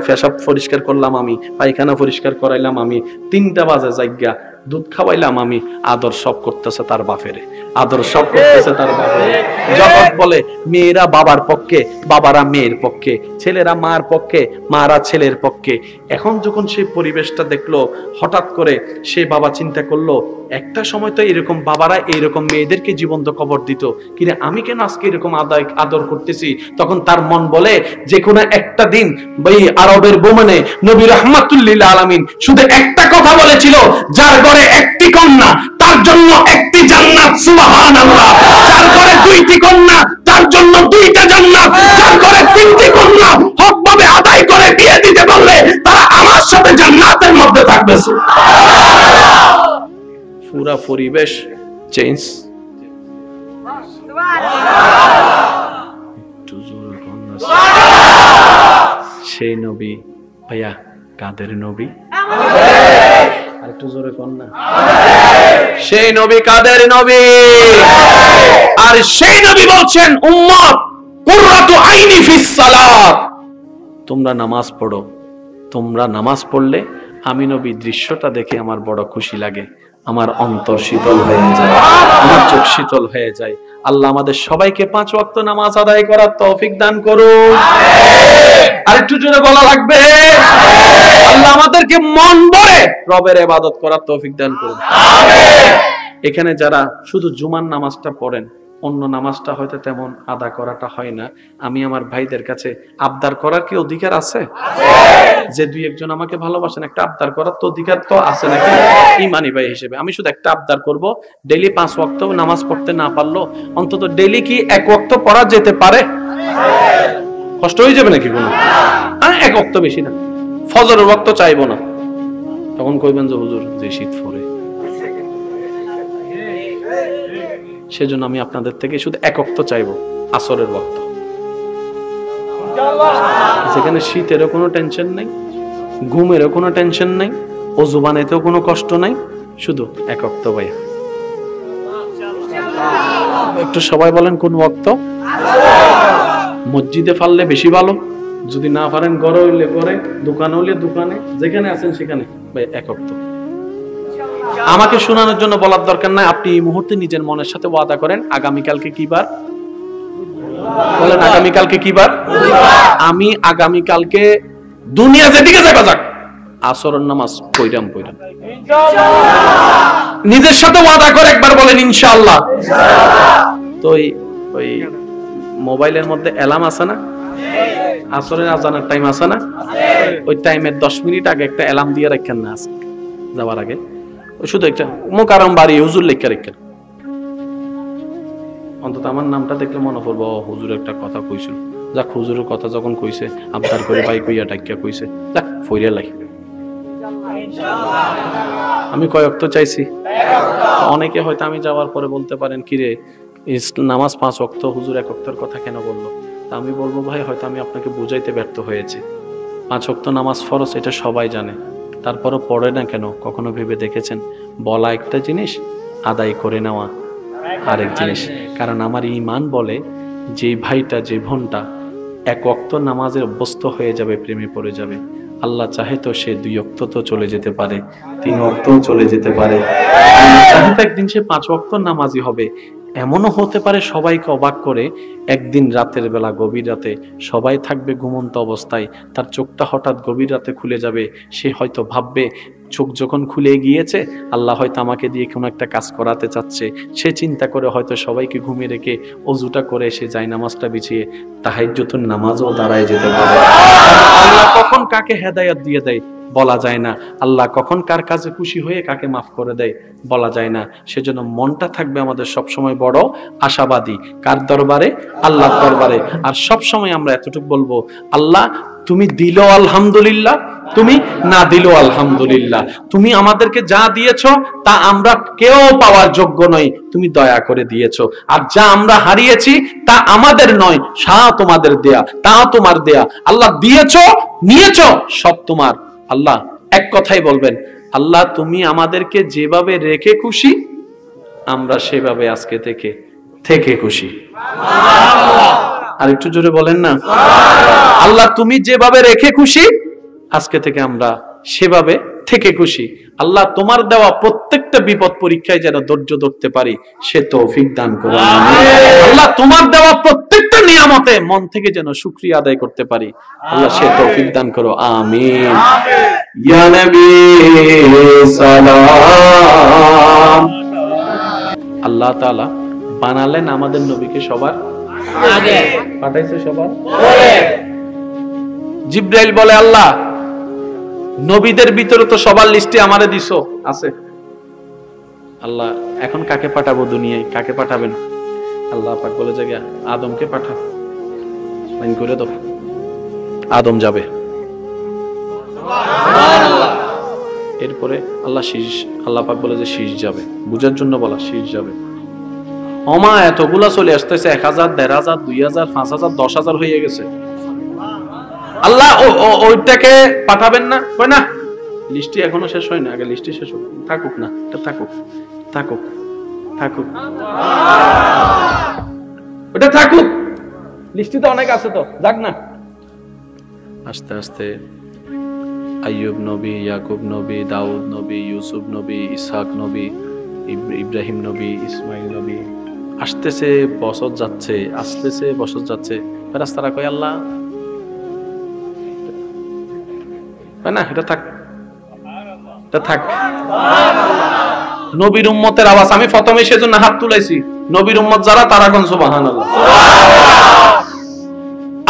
পেশাব পরিষ্কার করলাম আমি, পায়খানা পরিষ্কার করাইলাম আমি, 3টা বাজে জায়গা দুধ খাওয়াইলাম আমি। আদর সব করতেছে তার বাপেরে, আদর সব করতেছে তার বাপেরে। জগৎ বলে মেয়েরা বাবার পক্ষে, বাবারা মেয়ের পক্ষে, ছেলেরা মার পক্ষে, মারা ছেলের পক্ষে। এখন যখন সেই পরিবেশটা দেখলো, হঠাৎ করে সে বাবা চিন্তা করলো একটা সময় তো এরকম বাবারা এইরকম মেয়েদেরকে জীবন্ত কবর দিত, কিন্তু আমি কেন আজকে এরকম আদর করতেছি? তখন তার মন বলে যে কোনো একটা দিন এই আরবের বোমানে নবী রাহমাতুল্লিল আলামিন শুধু একটা কথা বলেছিল, যার ঘরে একটি কন্যা তার জন্য একটি জান্নাত, সুবহানাল্লাহ। যার ঘরে 2টি কন্যা তার জন্য 2টা জান্নাত। যার ঘরে 3টি কন্যা হকভাবে আদায় করে বিয়ে দিতে পারলে তারা আমার সাথে জান্নাতের মধ্যে থাকবে। পুরা পরিবেশ চেঞ্জ। সেই নবী ভাইয়া কাদের নবী? আরেকটু জোরে কোন না। সেই নবী কাদের নবী? আর সেই নবী বলছেন উম্মত কুররাতু আইনি ফিস সালাত, তোমরা নামাজ পড়ো। তোমরা নামাজ পড়লে আমি নবী দৃশ্যটা দেখে আমার বড় খুশি লাগে, আমার অন্তর শীতল হয়ে যায়, আমার চোখ শীতল হয়ে যায়। আল্লাহ আমাদের সবাইকে 5 ওয়াক্ত নামাজ আদায় করার তৌফিক দান করুন। আর একটু জোরে বলা লাগবে। আল্লাহ আমাদেরকে মন ভরে রবের ইবাদত করার তৌফিক দান করুন। এখানে যারা শুধু জুমার নামাজটা পড়েন, অন্য নামাজটা হয়তো তেমন আদা করাটা হয় না, আমি আমার ভাইদের কাছে আবদার করার কি অধিকার আছে? যে 2-1 জন আমাকে ভালোবাসেন, একটা আবদার করার তো অধিকার তো আছে নাকি? ইমানি ভাই হিসেবে আমি শুধু একটা আবদার করব, ডেইলি 5 ওয়াক্ত নামাজ পড়তে না পারলো অন্তত ডেইলি কি 1 ওয়াক্ত পড়া যেতে পারে? কষ্ট হয়ে যাবে নাকি কোনো? 1 ওয়াক্ত বেশি না, ফজরের ওয়াক্ত চাইবো না। তখন কইবেন যে হুজুর যে শীত পড়ে, সেজন্য আমি আপনাদের থেকে শুধু 1 ওয়াক্ত চাইবো, আসরের ওয়াক্ত, যেখানে শীতেরও কোনো টেনশন নাই, ঘুমেরও কোনো টেনশন নাই, ওযু বানাইতেও কোনো কষ্ট নাই, শুধু 1 ওয়াক্ত ভাইয়া। একটু সবাই বলেন কোন ওয়াক্ত? মসজিদে পারলে বেশি ভালো, যদি না পারেন ঘরে হইলে ঘরে, দোকানে হইলে দোকানে, যেখানে আছেন সেখানে ভাই 1 ওয়াক্ত। আমাকে শোনানোর জন্য বলার দরকার নাই, আপনি এই মুহূর্তে নিজের মনের সাথে ওয়াদা করেন আগামীকালকে কি বার বলেন, আগামীকালকে কি বার? আমি আগামীকালকে দুনিয়া যেদিকে যাবে যাক আসরের নামাজ পড়াম নিজের সাথে ওয়াদা করে একবার বলেন ইনশাআল্লাহ। তো ওই মোবাইলের মধ্যে অ্যালার্ম আছে না, আসরের আজানের টাইম আছে না, ওই টাইমের 10 মিনিট আগে একটা অ্যালার্ম দিয়ে রাখেন না যাওয়ার আগে, শুধু একটা মোকাররম বাড়ি হুজুর লেখা রাখেন, অন্তত আমার নামটা দেখলে মনে পড়বো হুজুর একটা কথা কইছিল, যাক হুজুরের কথা যখন কইছে আবদার করে ভাই কইয়া ডাকিয়া কইছে, যাক ফইরা লাগে। আমি কয়েক তো চাইছি, অনেকে হয়তো আমি যাওয়ার পরে বলতে পারেন কিরে নামাজ 5 ওয়াক্ত হুজুর 1 ওয়াক্তের কথা কেন বললো? তা আমি বলবো ভাই হয়তো আমি আপনাকে বুঝাইতে ব্যর্থ হয়েছি, 5 ওয়াক্ত নামাজ ফরজ এটা সবাই জানে, তারপরও পড়ে না কেন? কখনো ভেবে দেখেছেন? বলা একটা জিনিস, আদায় করে নেওয়া আরেক জিনিস। কারণ আমার ঈমান বলে যে ভাইটা যে বোনটা 1 ওয়াক্ত নামাজের অভ্যস্ত হয়ে যাবে, প্রেমে পড়ে যাবে, আল্লাহ চাহে তো সে 2 ওয়াক্ত তো চলে যেতে পারে, 3 ওয়াক্তও চলে যেতে পারে, চাহে তো একদিন সে 5 ওয়াক্ত নামাজি হবে। এমনও হতে পারে সবাইকে অবাক করে, একদিন রাতের বেলা গভীর রাতে সবাই থাকবে ঘুমন্ত অবস্থায়, তার চোখটা হঠাৎ গভীর রাতে খুলে যাবে, সে হয়তো ভাববে চোখ যখন খুলে গিয়েছে আল্লাহ হয়তো আমাকে দিয়ে কোনো একটা কাজ করাতে চাচ্ছে, সে চিন্তা করে হয়তো সবাইকে ঘুমিয়ে রেখে অজুটা করে সে যায় নামাজটা বিছিয়ে তাহাজ্জুদের নামাজও দাঁড়ায় যেতে পারে। আল্লাহ কখন কাকে হেদায়েত দিয়ে দেয় বলা যায় না, আল্লাহ কখন কার কাজে খুশি হয়ে কাকে মাফ করে দেয় বলা যায় না। সেজন্য মনটা থাকবে আমাদের সব সময় বড় আশাবাদী, কার দরবারে? আল্লাহর দরবারে। আর সব সময় আমরা এতটুকু বলবো, আল্লাহ তুমি দিলো আলহামদুলিল্লাহ, তুমি না দিলো আলহামদুলিল্লাহ, তুমি আমাদেরকে যা দিয়েছো তা আমরা কেউ পাওয়ার যোগ্য নই, তুমি দয়া করে দিয়েছো, আর যা আমরা হারিয়েছি তা আমাদের নয়, সব তোমাদের দেয়া, তা তোমার দেয়া। আল্লাহ দিয়েছো নিয়েছো সব তোমার। আল্লাহ এক কথাই বলবেন, আল্লাহ তুমি আমাদেরকে যেভাবে রেখে খুশি আমরা সেভাবে আজকে থেকে খুশি। আর একটু জোরে বলেন না, আল্লাহ তুমি যেভাবে রেখে খুশি আজকে থেকে আমরা সেভাবে থেকে খুশি। আল্লাহ তোমার দেওয়া প্রত্যেকটা বিপদ পরীক্ষায় যেন ধৈর্য ধরতে পারি সে তৌফিক দান করো। আল্লাহ তোমার দেওয়া প্রত্যেকটা নিয়ামতে মন থেকে যেন শুকরিয়া আদায় করতে পারি, আল্লাহ সে তৌফিক দান করো। আমিন। ইয়া নবী সালাম। আল্লাহ তাআলা বানালেন আমাদের নবীকে সবার আগে, পাঠাইছে সবার পরে। জিবরাইল বলে আল্লাহ নবীদের ভিতরে তো সবার লিস্টে আমারে দিছো আছে, আল্লাহ এখন কাকে পাঠাবো দুনিয়ায়, কাকে পাঠাবেন? আল্লাহ পাক বলে যে আদমকে পাঠা, লাইন করে দাও, আদম যাবে। এরপরে আল্লাহ পাক বলে যে শীষ যাবে, বুঝার জন্য বলা শীষ যাবে। ওমা এতগুলা চলে আসতেছে, 1000, 1500, 2000, 5000, 10,000 হয়ে গেছে। আল্লাহ ওইটাকে পাঠাবেন না? কই না, লিস্টটি এখনো শেষ হয় না, আগে লিস্টটি শেষ হোক, থাকুক না, এটা থাকুক থাকুক থাকুক, ওটা থাকুক, লিস্টে অনেক আছে তো, যাক না। আস্তে আস্তে আইয়ুব নবী, ইয়াকুব নবী, দাউদ নবী, ইউসুফ নবী, ইসহাক নবী, ইব্রাহিম নবী, ইসমাইল নবী, আসতেছে বছর যাচ্ছে, আসতেছে বছর যাচ্ছে। ফেরেশতারা কয় আল্লাহ না, এটা থাক, এটা থাক। নবীর উম্মতের আওয়াজ আমি প্রথমে সেজন্য হাত তুলেছি, নবীর উম্মত যারা তারা কোন সুবহানাল্লাহ।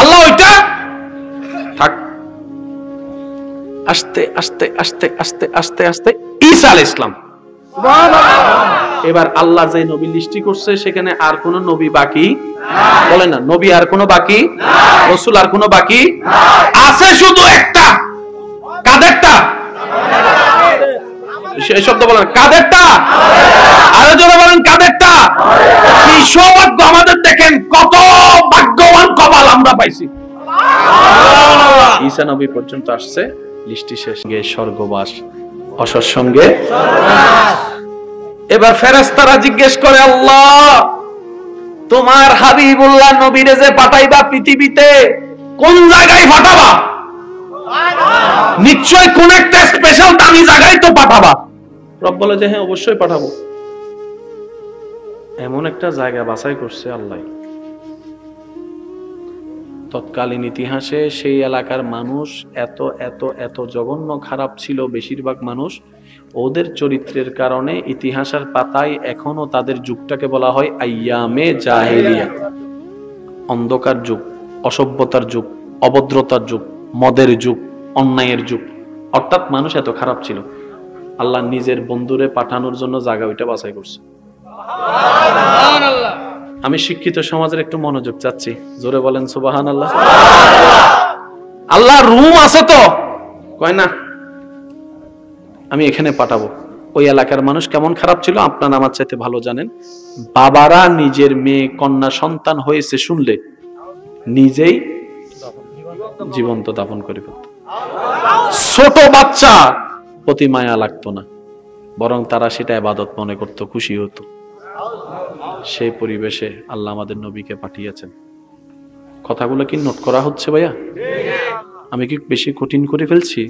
আল্লাহ ওইটা থাক। আস্তে আস্তে আস্তে আস্তে আস্তে আস্তে ঈসা আলাইহিস সালাম, এবার আল্লাহ যে নবী লিস্টি করছে সেখানে আর কোন নবী বাকি বলে না, নবী আর কোন বাকি, রাসূল আর কোন বাকি আছে, শুধু একটা। কাদেরটা? সেই শব্দ বলেন, কাদেরটা? আরো জোরে বলেন, কাদেরটা? কি সৌভাগ্য আমাদের, দেখেন কত ভাগ্যবান কপাল আমরা পাইছি। ঈসা নবী পর্যন্ত আসছে, লিস্টি শেষ, স্বর্গবাস অসর সঙ্গে। এবার ফেরেশতারা জিজ্ঞেস করে আল্লাহ তোমার হাবিবুল্লাহ নবীরে যে পাঠাইবা পৃথিবীতে কোন জায়গায় পাঠাবা? নিশ্চয় কোন একটা স্পেশাল দামি জায়গায় তো পাঠাবা। রব বলে যে হ্যাঁ অবশ্যই পাঠাবো। এমন একটা জায়গা বাছাই করছে আল্লাহ। তৎকালীন ইতিহাসে সেই এলাকার মানুষ এত এত এত জঘন্য খারাপ ছিল, বেশিরভাগ মানুষ। ওদের চরিত্রের কারণে ইতিহাসের পাতায় এখনো তাদের যুগটাকে বলা হয় আইয়ামে জাহেলিয়া, অন্ধকার যুগ, অসভ্যতার যুগ, অভদ্রতার যুগ, মদের যুগ, অন্যায়ের যুগ। অর্থাৎ মানুষ এত খারাপ ছিল, আল্লাহ নিজের বন্ধুরে পাঠানোর জন্য জায়গা ওইটা বাছাই করছে। আমি শিক্ষিত সমাজের একটু মনোযোগ চাচ্ছি, জোরে বলেন সুবহানাল্লাহ। আল্লাহ রুম আছে তো, কয় না আমি এখানে পাঠাবো। ওই এলাকার মানুষ কেমন খারাপ ছিল আপনারা আমার চাইতে ভালো জানেন। বাবারা নিজের মেয়ে কন্যা সন্তান হয়েছে শুনলে নিজেই জীবন্ত দাফন করে ফেলত। ছোট বাচ্চা প্রতি মায়া লাগতো না, বরং তারা সেটা ইবাদত মনে করত, খুশি হতো। সেই পরিবেশে আল্লাহ আমাদের নবীকে পাঠিয়েছেন। কথাগুলো কি নোট করা হচ্ছে ভাইয়া? আমি কি বেশি কঠিন করে ফেলছি?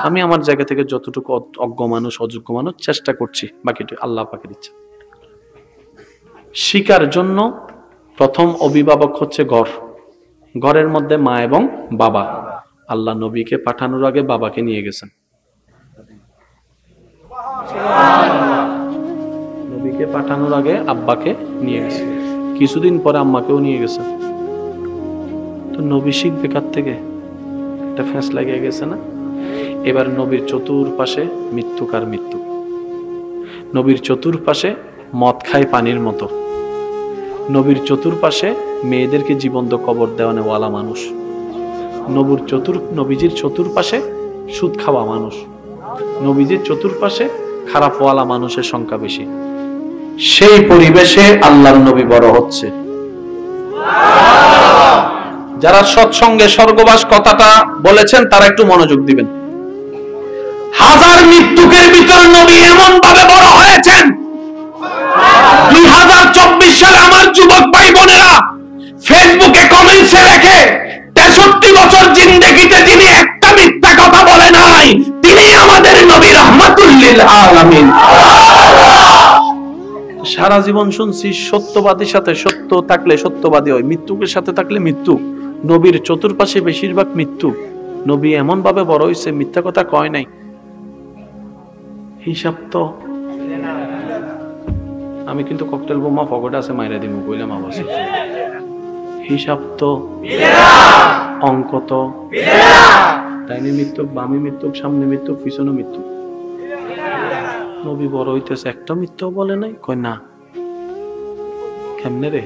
আমি আমার জায়গা থেকে যতটুকু অজ্ঞ মানুষ, অযোগ্য মানুষ চেষ্টা করছি, বাকিটা আল্লাহ পাকের ইচ্ছা। শিকার জন্য প্রথম অভিভাবক হচ্ছে ঘর। ঘরের মধ্যে মা এবং বাবা। আল্লাহ নবীকে পাঠানোর আগে বাবাকে নিয়ে গেছেন, নবীকে পাঠানোর আগে আব্বাকে নিয়ে গেছেন, কিছুদিন পরে আম্মাকেও নিয়ে গেছেন। তো নবী শিখবে কার থেকে? একটা ফ্যাঁস লাগিয়ে গেছে না? এবার নবীর চতুর্পাশে মৃত্যুকার মৃত্যু, নবীর চতুর্পাশে মদ খায় পানির মতো, নবীর চতুর্পাশে মেয়েদেরকে জীবন্ত কবর দেওয়ানেওয়ালা মানুষ, নবীজির চতুর্পাশে সুদ খাওয়া মানুষ, নবীজির চতুর্পাশে খারাপওয়ালা মানুষের সংখ্যা বেশি। সেই পরিবেশে আল্লাহর নবী বড় হচ্ছে। যারা সৎসঙ্গে স্বর্গবাস কথাটা বলেছেন তারা একটু মনোযোগ দিবেন। হাজার মৃত্যুকের ভিতর নবী এমন ভাবে বড় হয়েছেন, 2024 সালে আমার যুবক ভাই বোনেরা ফেসবুকে কমেন্টসে লেখে 63 বছর জিন্দেগিতে যিনি একটা মিথ্যা কথা বলে নাই তিনি আমাদের নবী রাহমাতুল লিল আলামিন। সারা জীবন শুনছি সত্যবাদীর সাথে সত্য থাকলে সত্যবাদী হয়, মৃত্যুকের সাথে থাকলে মৃত্যু। নবীর চতুর্পাশে বেশিরভাগ মৃত্যু। নবী এমন ভাবে বড় হয়েছে, মিথ্যা কথা কয় নাই। হিসাব তো আমি কিন্তু ককটেল বোমা পকেটে আছে মাইরা দিমু কইলাম আবার। হিসাব তো, অঙ্ক তো, ডাইনে মৃত্যু, বামে মৃত্যু, সামনে মৃত্যু, পিছনে মৃত্যু। নবী বড় হইতেছে, একটা মিথ্যাও বলে নাই। কই না, কেমনে রে?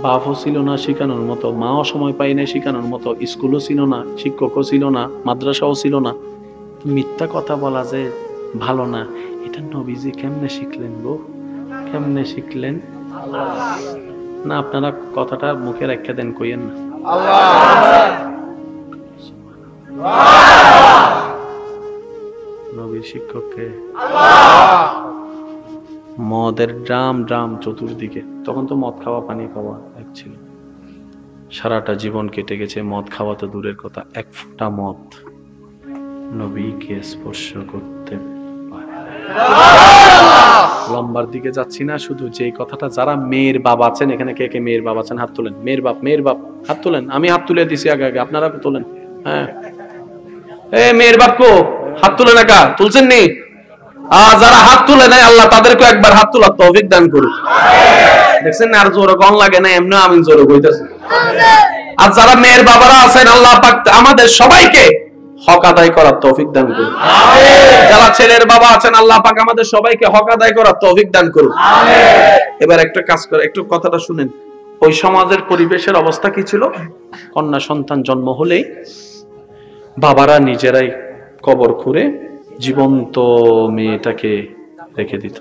বাপও ছিল না শিখানোর মতো, মাও সময় পাই নাই শিখানোর মতো, স্কুলও ছিল না, শিক্ষকও ছিল না, মাদ্রাসাও ছিল না। মিথ্যা কথা বলা যে ভালো না, এটা নবীজি কেমনে শিখলেন গো? কেমনে শিখলেন? না আপনারা কথাটা মুখে রেখে দেন, কইয়েন না। নবীর শিক্ষককে মদের ড্রাম ড্রাম চতুর্দিকে, তখন তো মদ খাওয়া পানি খাওয়া এক ছিল। সারাটা জীবন কেটে গেছে মদ খাওয়া তো দূরের কথা, এক ফোঁটা মদ নবীকে স্পর্শ করতে পারে। লম্বার দিকে যাচ্ছি না, শুধু যেই কথাটা, যারা মেয়ের বাবা আছেন এখানে, কে কে মেয়ের বাবা আছেন হাত তোলেন। মেয়ের বাপ, মেয়ের বাপ হাত তোলেন। আমি হাত তুলে দিছি আগে আগে, আপনারা তোলেন। হ্যাঁ, এ মেয়ের বাপ কো হাত তুলে না, কা তুলছেন নি? যারা হাত তুলে নেয় আল্লাহ তাদেরকে একবার হাত তোলার তৌফিক দান করুক। দেখছেন আর জোরে কম লাগে না, এমনি আমি জোরে কইতাছি। আর যারা মেয়ের বাবারা আছেন আল্লাহ পাক আমাদের সবাইকে হক আদায় করার তৌফিক দান করুন। যারা ছেলের বাবা আছেন আল্লাহ পাক আমাদের সবাইকে হক আদায় করার তৌফিক দান করুন। এবার একটা কাজ করে একটু কথাটা শুনেন। ওই সমাজের পরিবেশের অবস্থা কি ছিল? কন্যা সন্তান জন্ম হলেই বাবারা নিজেরাই কবর খুঁড়ে জীবন্ত মেয়েটাকে রেখে দিত।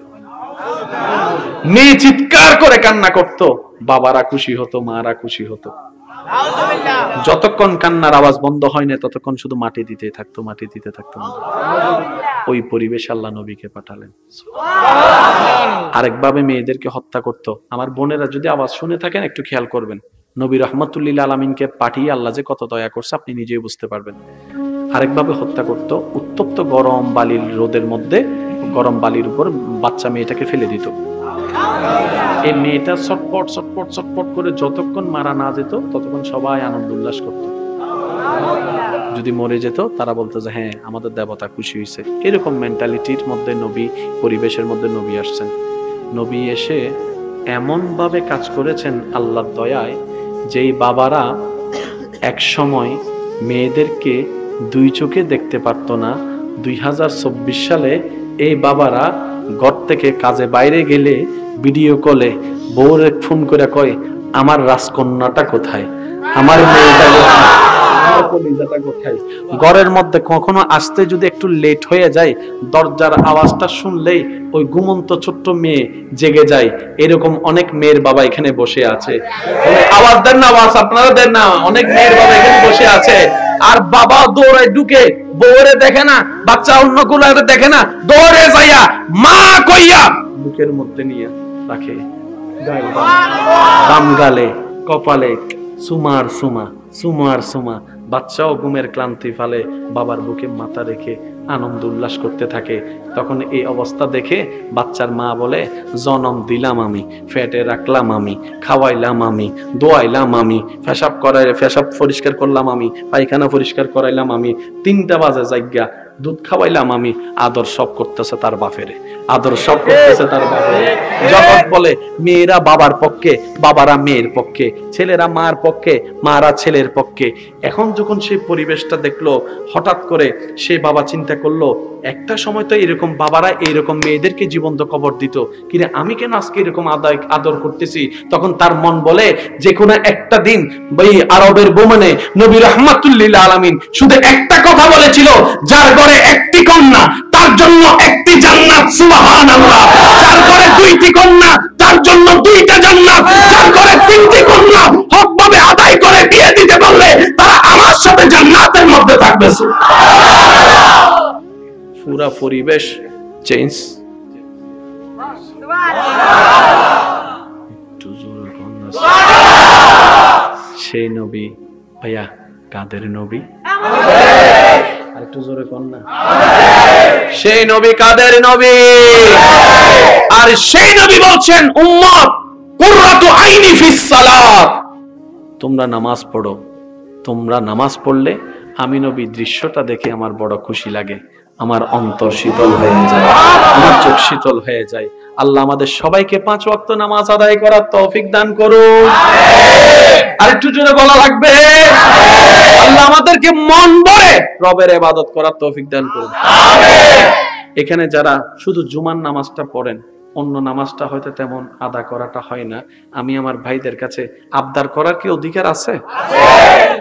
মেয়ে চিৎকার করে কান্না করত, বাবারা খুশি হতো, মারা খুশি হতো। যতক্ষণ কান্নার আওয়াজ বন্ধ হয় না ততক্ষণ শুধু মাটি দিতে থাকতো, মাটি দিতে থাকতো। ওই পরিবেশে আল্লাহ নবীকে পাঠালেন। আরেকভাবে মেয়েদেরকে হত্যা করতো। আমার বোনেরা যদি আওয়াজ শুনে থাকেন একটু খেয়াল করবেন। নবী রাহমাতুল লিল আলামিনকে পাঠিয়ে আল্লাহ যে কত দয়া করছে আপনি নিজেই বুঝতে পারবেন। আরেকভাবে হত্যা করত, উত্তপ্ত গরম বালির রোদের মধ্যে, গরম বালির উপর বাচ্চা মেয়েটাকে ফেলে দিত। এই মেয়েটা ছটপট ছটপট ছটপট করে যতক্ষণ মারা না যেত ততক্ষণ সবাই আনন্দ উল্লাস করত। যদি মরে যেত তারা বলতো যে হ্যাঁ আমাদের দেবতা খুশি হয়েছে। এরকম মেন্টালিটির মধ্যে নবী, পরিবেশের মধ্যে নবী আসছেন। নবী এসে এমন ভাবে কাজ করেছেন আল্লাহর দয়ায়, যেই বাবারা এক সময় মেয়েদেরকে দুই চোখে দেখতে পারতো না, 2024 সালে এই বাবারা ঘর থেকে কাজে বাইরে গেলে ভিডিও কলে বউরে ফোন করে কয় আমার রাজকন্যাটা কোথায়, আমার মেয়েটা কোথায়, আমার কলিজাটা কোথায়। ঘরের মধ্যে কখনো আসতে যদি একটু লেট হয়ে যায়, দরজার আওয়াজটা শুনলেই ওই ঘুমন্ত ছোট্ট মেয়ে জেগে যায়। এরকম অনেক মেয়ের বাবা এখানে বসে আছে। আওয়াজ দেন না, আওয়াজ আপনারা দেন না। অনেক মেয়ের বাবা এখানে বসে আছে, আর বাবা দৌড়ায় ঢুকে বউরে দেখে না, বাচ্চা অন্য গুলারে দেখে না, দৌড়ে যাইয়া মা কইয়া বুকের মধ্যে নিয়ে রাখে, বাম গালে কপালে সুমার সুমা সুমার সুমা। বাচ্চাও ঘুমের ক্লান্তি ফালে বাবার বুকে মাথা রেখে আনন্দ উল্লাস করতে থাকে। তখন এই অবস্থা দেখে বাচ্চার মা বলে জনম দিলাম আমি, ফেটে রাখলাম আমি, খাওয়াইলাম আমি, দোয়াইলাম আমি, পেশাব পরিষ্কার করলাম আমি, পায়খানা পরিষ্কার করাইলাম আমি, 3টা বাজে জায়গা দুধ খাওয়াইলাম আমি। আদর সব করতেছে তার বাপেরে, আদর সব করতেছে তার বাপেরে। জগৎ বলে মেয়েরা বাবার পক্ষে, বাবারা মেয়ের পক্ষে, ছেলেরা মার পক্ষে, মারা ছেলের পক্ষে। এখন যখন সেই পরিবেশটা দেখলো, হঠাৎ করে সে বাবা চিন্তা করলো একটা সময় তো এরকম বাবারা এইরকম মেয়েদেরকে জীবন্ত কবর দিত, কিন্তু আমি কেন আজকে এরকম আদর করতেছি। তখন তার মন বলে যে কোনো একটা দিন ভাই আরবের বোমানে নবী রাহমাতুল্লিল আলামিন শুধু একটা কথা বলেছিল, যার ঘরে একটি কন্যা তার জন্য একটি জান্নাত, সুবহানাল্লাহ। যার ঘরে 2টি কন্যা তার জন্য 2টা জান্নাত, যার ঘরে 3টি কন্যা হকভাবে আদায় করে বিয়ে দিতে পারলে তারা আমার সাথে জান্নাতের মধ্যে থাকবে। পুরা পরিবেশ চেঞ্জ। সেই নবী ভাইয়া কাদের নবী? আরেকটু জোরে কোন না। সেই নবী কাদের নবী? আর সেই নবী বলছেন উম্মত কুররাতু আইনি ফিস সালাত, তোমরা নামাজ পড়ো। তোমরা নামাজ পড়লে আমি নবী দৃশ্যটা দেখে আমার বড় খুশি লাগে, আমার অন্তর শীতল হয়ে যায়, আমার চোখ শীতল হয়ে যায়। আল্লাহ আমাদের সবাইকে 5 ওয়াক্ত নামাজ আদায় করার তৌফিক দান করুন। আর একটু জোরে বলা লাগবে। আল্লাহ আমাদেরকে মন ভরে রবের ইবাদত করার তৌফিক দান করুন। এখানে যারা শুধু জুমার নামাজটা পড়েন, অন্য নামাজটা হয়তো তেমন আদা করাটা হয় না, আমি আমার ভাইদের কাছে আবদার করার কি অধিকার আছে?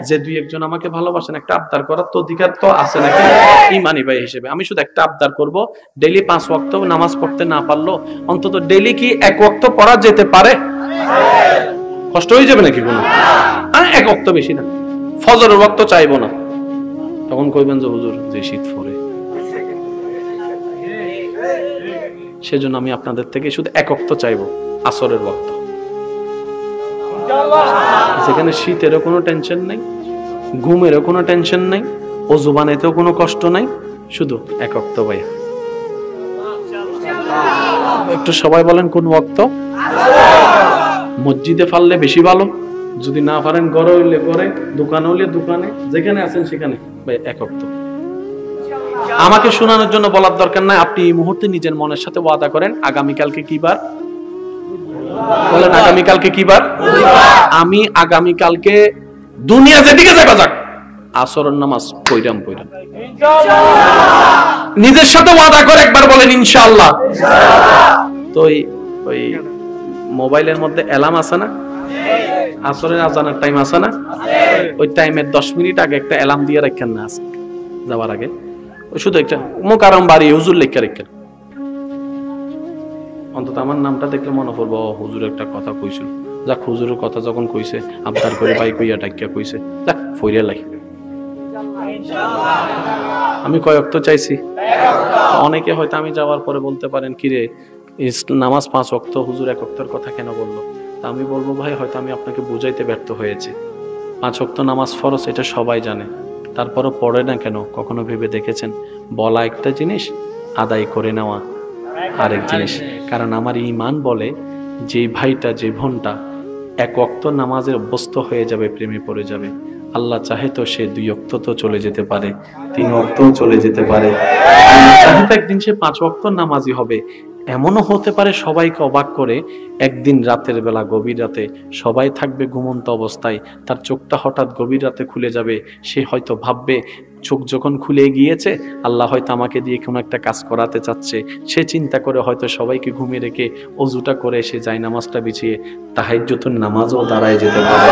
যে 2-1 জন আমাকে ভালোবাসেন, একটা আবদার করার তো অধিকার তো আছে নাকি? ইমানি ভাই হিসেবে আমি শুধু একটা আবদার করব, ডেইলি 5 ওয়াক্ত নামাজ পড়তে না পারলো অন্তত ডেইলি কি 1 ওয়াক্ত পড়া যেতে পারে? কষ্ট হয়ে যাবে নাকি কোনো? 1 ওয়াক্ত বেশি না, ফজরের ওয়াক্ত চাইবো না। তখন কইবেন যে হুজুর যে শীত পড়ে, সেজন্য আমি আপনাদের থেকে শুধু 1 ওয়াক্ত চাইবো, আসরের ওয়াক্ত। যেখানে শীতেরও কোনো টেনশন নাই, ঘুমেরও কোনো টেনশন নাই, ওযু বানাইতেও কোনো কষ্ট নাই, শুধু 1 ওয়াক্ত ভাইয়া। একটু সবাই বলেন কোন ওয়াক্ত? মসজিদে পারলে বেশি ভালো, যদি না পারেন ঘরে হইলে ঘরে, দোকানে হইলে দোকানে, যেখানে আছেন সেখানে ভাই 1 ওয়াক্ত। আমাকে শোনানোর জন্য বলার দরকার নাই, আপনি এই মুহূর্তে নিজের মনের সাথে ওয়াদা করেন আগামীকালকে কি বার? বলেন আগামীকালকে কি বার? আমি আগামীকালকে দুনিয়া যেদিকে যাবা যাক আসরের নামাজ পড়াম। নিজের সাথে ওয়াদা করে একবার বলেন ইনশাআল্লাহ। তো ওই মোবাইলের মধ্যে অ্যালার্ম আছে না, আসরের আজানের টাইম আছে না, ওই টাইমের 10 মিনিট আগে একটা অ্যালার্ম দিয়ে রাখেন না যাওয়ার আগে, শুধু একটা মুকাররম বাড়ি হুজুর লেখা রাখেন। অন্তত আমার নামটা দেখলে মনে পড়বো হুজুর একটা কথা কইছিল, যাক হুজুরের কথা যখন কইছে আবদার করে ভাই কইয়া ডাকিয়া কইছে, যাক ফইরা লাই। আমি কয় ওয়াক্ত চাইছি? অনেকে হয়তো আমি যাওয়ার পরে বলতে পারেন কিরে নামাজ 5 ওয়াক্ত, হুজুর 1 ওয়াক্তের কথা কেন বললো? তা আমি বলবো ভাই হয়তো আমি আপনাকে বুঝাইতে ব্যর্থ হয়েছি। 5 ওয়াক্ত নামাজ ফরজ এটা সবাই জানে, তারপরও পড়ে না কেন? কখনো ভেবে দেখেছেন? বলা একটা জিনিস, আদায় করে নেওয়া আরেক জিনিস। কারণ আমার ঈমান বলে যে ভাইটা, যে বোনটা এক ওয়াক্ত নামাজের অভ্যস্ত হয়ে যাবে, প্রেমে পড়ে যাবে, আল্লাহ চাহে তো সে 2 ওয়াক্ত তো চলে যেতে পারে, 3 ওয়াক্ত চলে যেতে পারে, আল্লাহ চাহে তো একদিন সে 5 ওয়াক্ত নামাজি হবে। এমনও হতে পারে সবাইকে অবাক করে, একদিন রাতের বেলা গভীর রাতে সবাই থাকবে ঘুমন্ত অবস্থায়, তার চোখটা হঠাৎ গভীর রাতে খুলে যাবে। সে হয়তো ভাববে, চোখ যখন খুলে গিয়েছে আল্লাহ হয়তো আমাকে দিয়ে কোনো একটা কাজ করাতে চাচ্ছে। সে চিন্তা করে হয়তো সবাইকে ঘুমিয়ে রেখে অজুটা করে সে যায় নামাজটা বিছিয়ে তাহাজ্জুদের নামাজও দাঁড়ায় যেতে পারে।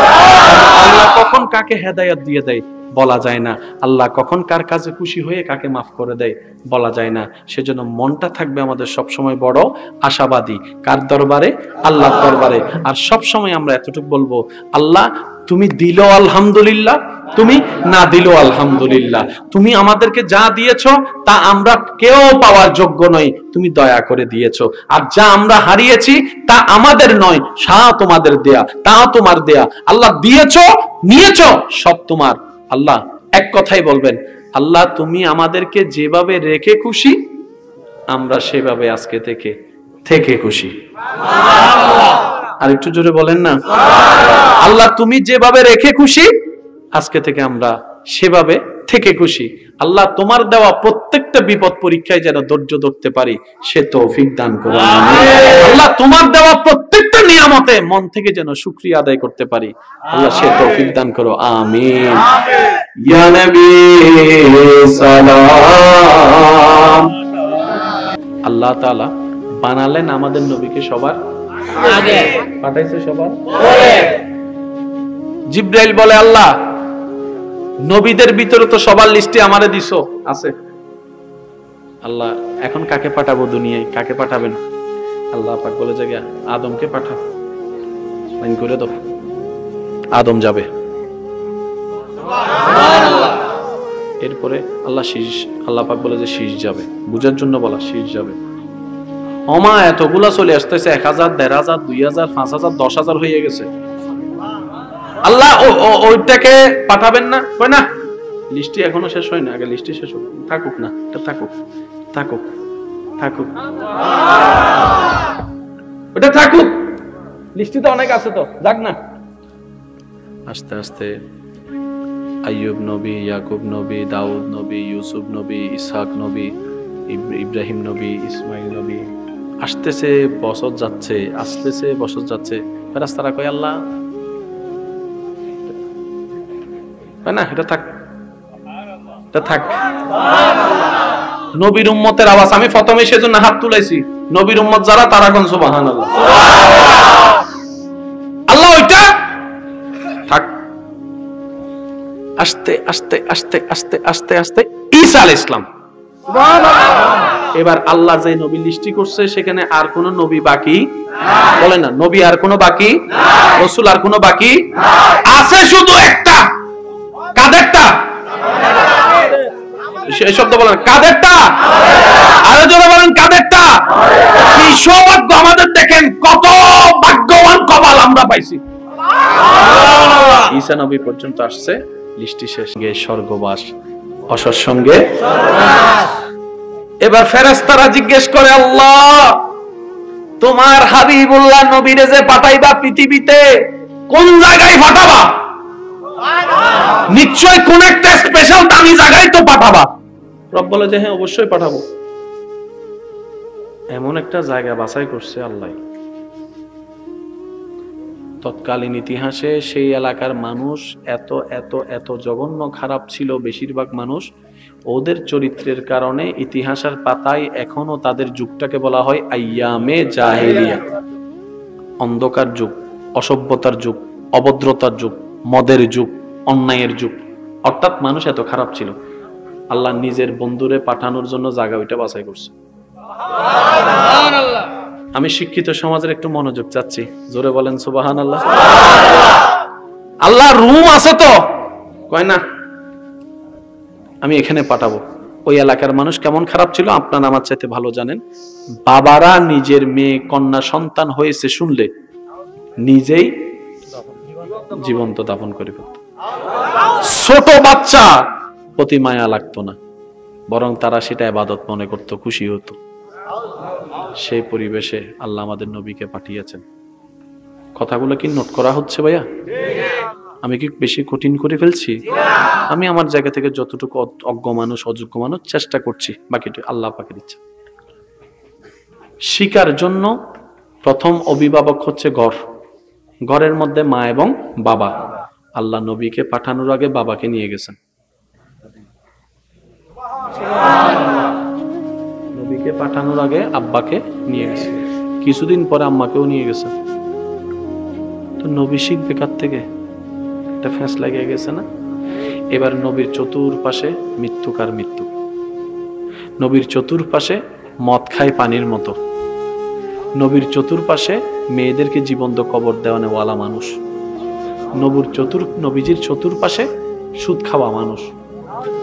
আল্লাহ কখন কাকে হেদায়েত দিয়ে দেয় বলা যায় না। আল্লাহ কখন কার কাছে খুশি হয়ে কাকে মাফ করে দেয় বলা যায় না। সেজন্য মনটা থাকবে আমাদের সবসময় বড় আশাবাদী। কার দরবারে? আল্লাহর দরবারে। আর সবসময় আমরা এতটুকু বলবো, আল্লাহ তুমি দিলো আলহামদুলিল্লাহ, তুমি না দিলো আলহামদুলিল্লাহ, তুমি আমাদেরকে যা দিয়েছো তা আমরা কেউ পাওয়ার যোগ্য নই, তুমি দয়া করে দিয়েছো। আর যা আমরা হারিয়েছি তা আমাদের নয়, সা তোমাদের দেয়া, তা তোমার দেয়া। আল্লাহ দিয়েছো, নিয়েছো, সব তোমার। আল্লাহ এক কথাই বলবেন, আল্লাহ তুমি আমাদেরকে যেভাবে রেখে খুশি আমরা সেভাবে আজকে থেকে খুশি। আর একটু জোরে বলেন না, আল্লাহ তুমি যেভাবে রেখে খুশি আজকে থেকে আমরা সেভাবে থেকে খুশি। আল্লাহ তোমার দেওয়া প্রত্যেকটা বিপদ পরীক্ষায় যেন ধৈর্য ধরতে পারি সে তৌফিক দান করো। আল্লাহ তোমার দেওয়া প্রত্যেকটা নিয়ামতে মন থেকে যেন শুকরিয়া আদায় করতে পারি, আল্লাহ সে তৌফিক দান করো। আমিন। ইয়া নবী সালাম। আল্লাহ তাআলা বানালেন আমাদের নবীকে সবার আগে, পাঠাইছে সবার পরে। জিবরাইল বলে, আল্লাহ নবীদের ভিতরে তো সবার লিস্টে আমারে দিছো, আছে। আল্লাহ এখন কাকে পাঠাবো দুনিয়ায়, কাকে পাঠাবেন? আল্লাহ পাক বলে যে আদমকে পাঠা, লাইন করে দাও। আদম যাবে। এরপরে আল্লাহ পাক বলে যে শীষ যাবে, বুঝার জন্য বলা, শীষ যাবে। ওমা এতগুলা চলে আসতেছে, 1000, 1500, 2000, 5000, 10,000 হয়ে গেছে। আল্লাহ ওইটাকে পাঠাবেন না? কই না, লিস্টটি এখনো শেষ হয় না, আগে লিস্টটি শেষ হোক। থাকুক না, এটা থাকুক, থাকুক, থাকুক, ওটা থাকুক, লিস্টটি তো অনেক আছে, তো যাক না। আস্তে আস্তে আইয়ুব নবী, ইয়াকুব নবী, দাউদ নবী, ইউসুফ নবী, ইসহাক নবী, ইব্রাহিম নবী, ইসমাইল নবী, আসতেছে বছর যাচ্ছে, আসতেছে বছর যাচ্ছে। ফেরেশতারা কয়, আল্লাহ না এটা থাক, এটা থাক। নবীর উম্মতের আওয়াজ আমি প্রথমে সেজন্য হাত তুলাইছি, নবীর উম্মত যারা তারা কোন সুবহানাল্লাহ। আল্লাহ ওইটা থাক। আস্তে আস্তে আস্তে আস্তে আস্তে আস্তে ঈসা আলাইহিস সালাম। এবার আল্লাহ যে নবী লিস্টি করছে সেখানে আর কোন নবী বাকি বলে না, নবী আর কোন বাকি, রাসূল আর কোন বাকি আছে, শুধু একটা। কাদেরটা? সেই শব্দ বলেন, কাদেরটা? আরো জোরে বলেন, কাদেরটা? কি সৌভাগ্য আমাদের, দেখেন কত ভাগ্যবান কপাল আমরা পাইছি। ঈসা নবী পর্যন্ত আসছে, লিস্টি শেষ, গে স্বর্গবাস, অসৎ সঙ্গে সর্বনাশ। এবার ফেরেশতারা জিজ্ঞেস করে, আল্লাহ তোমার হাবিবুল্লাহ নবীরে যে পাঠাইবা পৃথিবীতে কোন জায়গায় পাঠাবা? নিশ্চয় কোন একটা স্পেশাল দামি জায়গায় তো পাঠাবা। রব বলে যে হ্যাঁ অবশ্যই পাঠাবো। এমন একটা জায়গা বাছাই করছে আল্লাহ, তৎকালীন ইতিহাসে সেই এলাকার মানুষ এত এত এত জঘন্য খারাপ ছিল, বেশিরভাগ মানুষ ওদের চরিত্রের কারণে ইতিহাসের পাতায় এখনো তাদের যুগটাকে বলা হয় আইয়ামে জাহেলিয়া, অন্ধকার যুগ, অসভ্যতার যুগ, অভদ্রতার যুগ, মদের যুগ, অন্যায়ের যুগ। অর্থাৎ মানুষ এত খারাপ ছিল, আল্লাহ নিজের বন্ধুরে পাঠানোর জন্য জায়গা ওইটা বাছাই করছে। আমি শিক্ষিত সমাজের একটু মনোযোগ চাচ্ছি, জোরে বলেন সুবহানাল্লাহ। আল্লাহ রুম আছে তো, কয় না আমি এখানে পাঠাবো। ওই এলাকার মানুষ কেমন খারাপ ছিল আপনারা আমার চাইতে ভালো জানেন। বাবারা নিজের মেয়ে কন্যা সন্তান হয়েছে শুনলে নিজেই জীবন্ত দাফন করে ফেলত। ছোট বাচ্চা প্রতি মায়া লাগতো না, বরং তারা সেটা ইবাদত মনে করত, খুশি হতো। সেই পরিবেশে আল্লাহ আমাদের নবীকে পাঠিয়েছেন। কথাগুলো কি নোট করা হচ্ছে ভাইয়া? আমি কি বেশি কঠিন করে ফেলছি? আমি আমার জায়গা থেকে যতটুকু অজ্ঞ মানুষ, অযোগ্য মানুষ চেষ্টা করছি, বাকিটা আল্লাহ পাকের ইচ্ছা। শিকার জন্য প্রথম অভিভাবক হচ্ছে ঘর। ঘরের মধ্যে মা এবং বাবা। আল্লাহ নবীকে পাঠানোর আগে বাবাকে নিয়ে গেছেন, নবীকে পাঠানোর আগে আব্বাকে নিয়ে গেছে, কিছুদিন পরে আম্মাকেও নিয়ে গেছে। তো নবী শিখবে কার থেকে? একটা ফ্যাঁস লাগিয়ে গেছে না? এবার নবীর চতুর্পাশে মৃত্যুকার মৃত্যু, নবীর চতুর্পাশে মদ খায় পানির মতো, নবীর চতুর্পাশে মেয়েদেরকে জীবন্ত কবর দেওয়ানেওয়ালা মানুষ, নবীজির চতুর্পাশে সুদ খাওয়া মানুষ,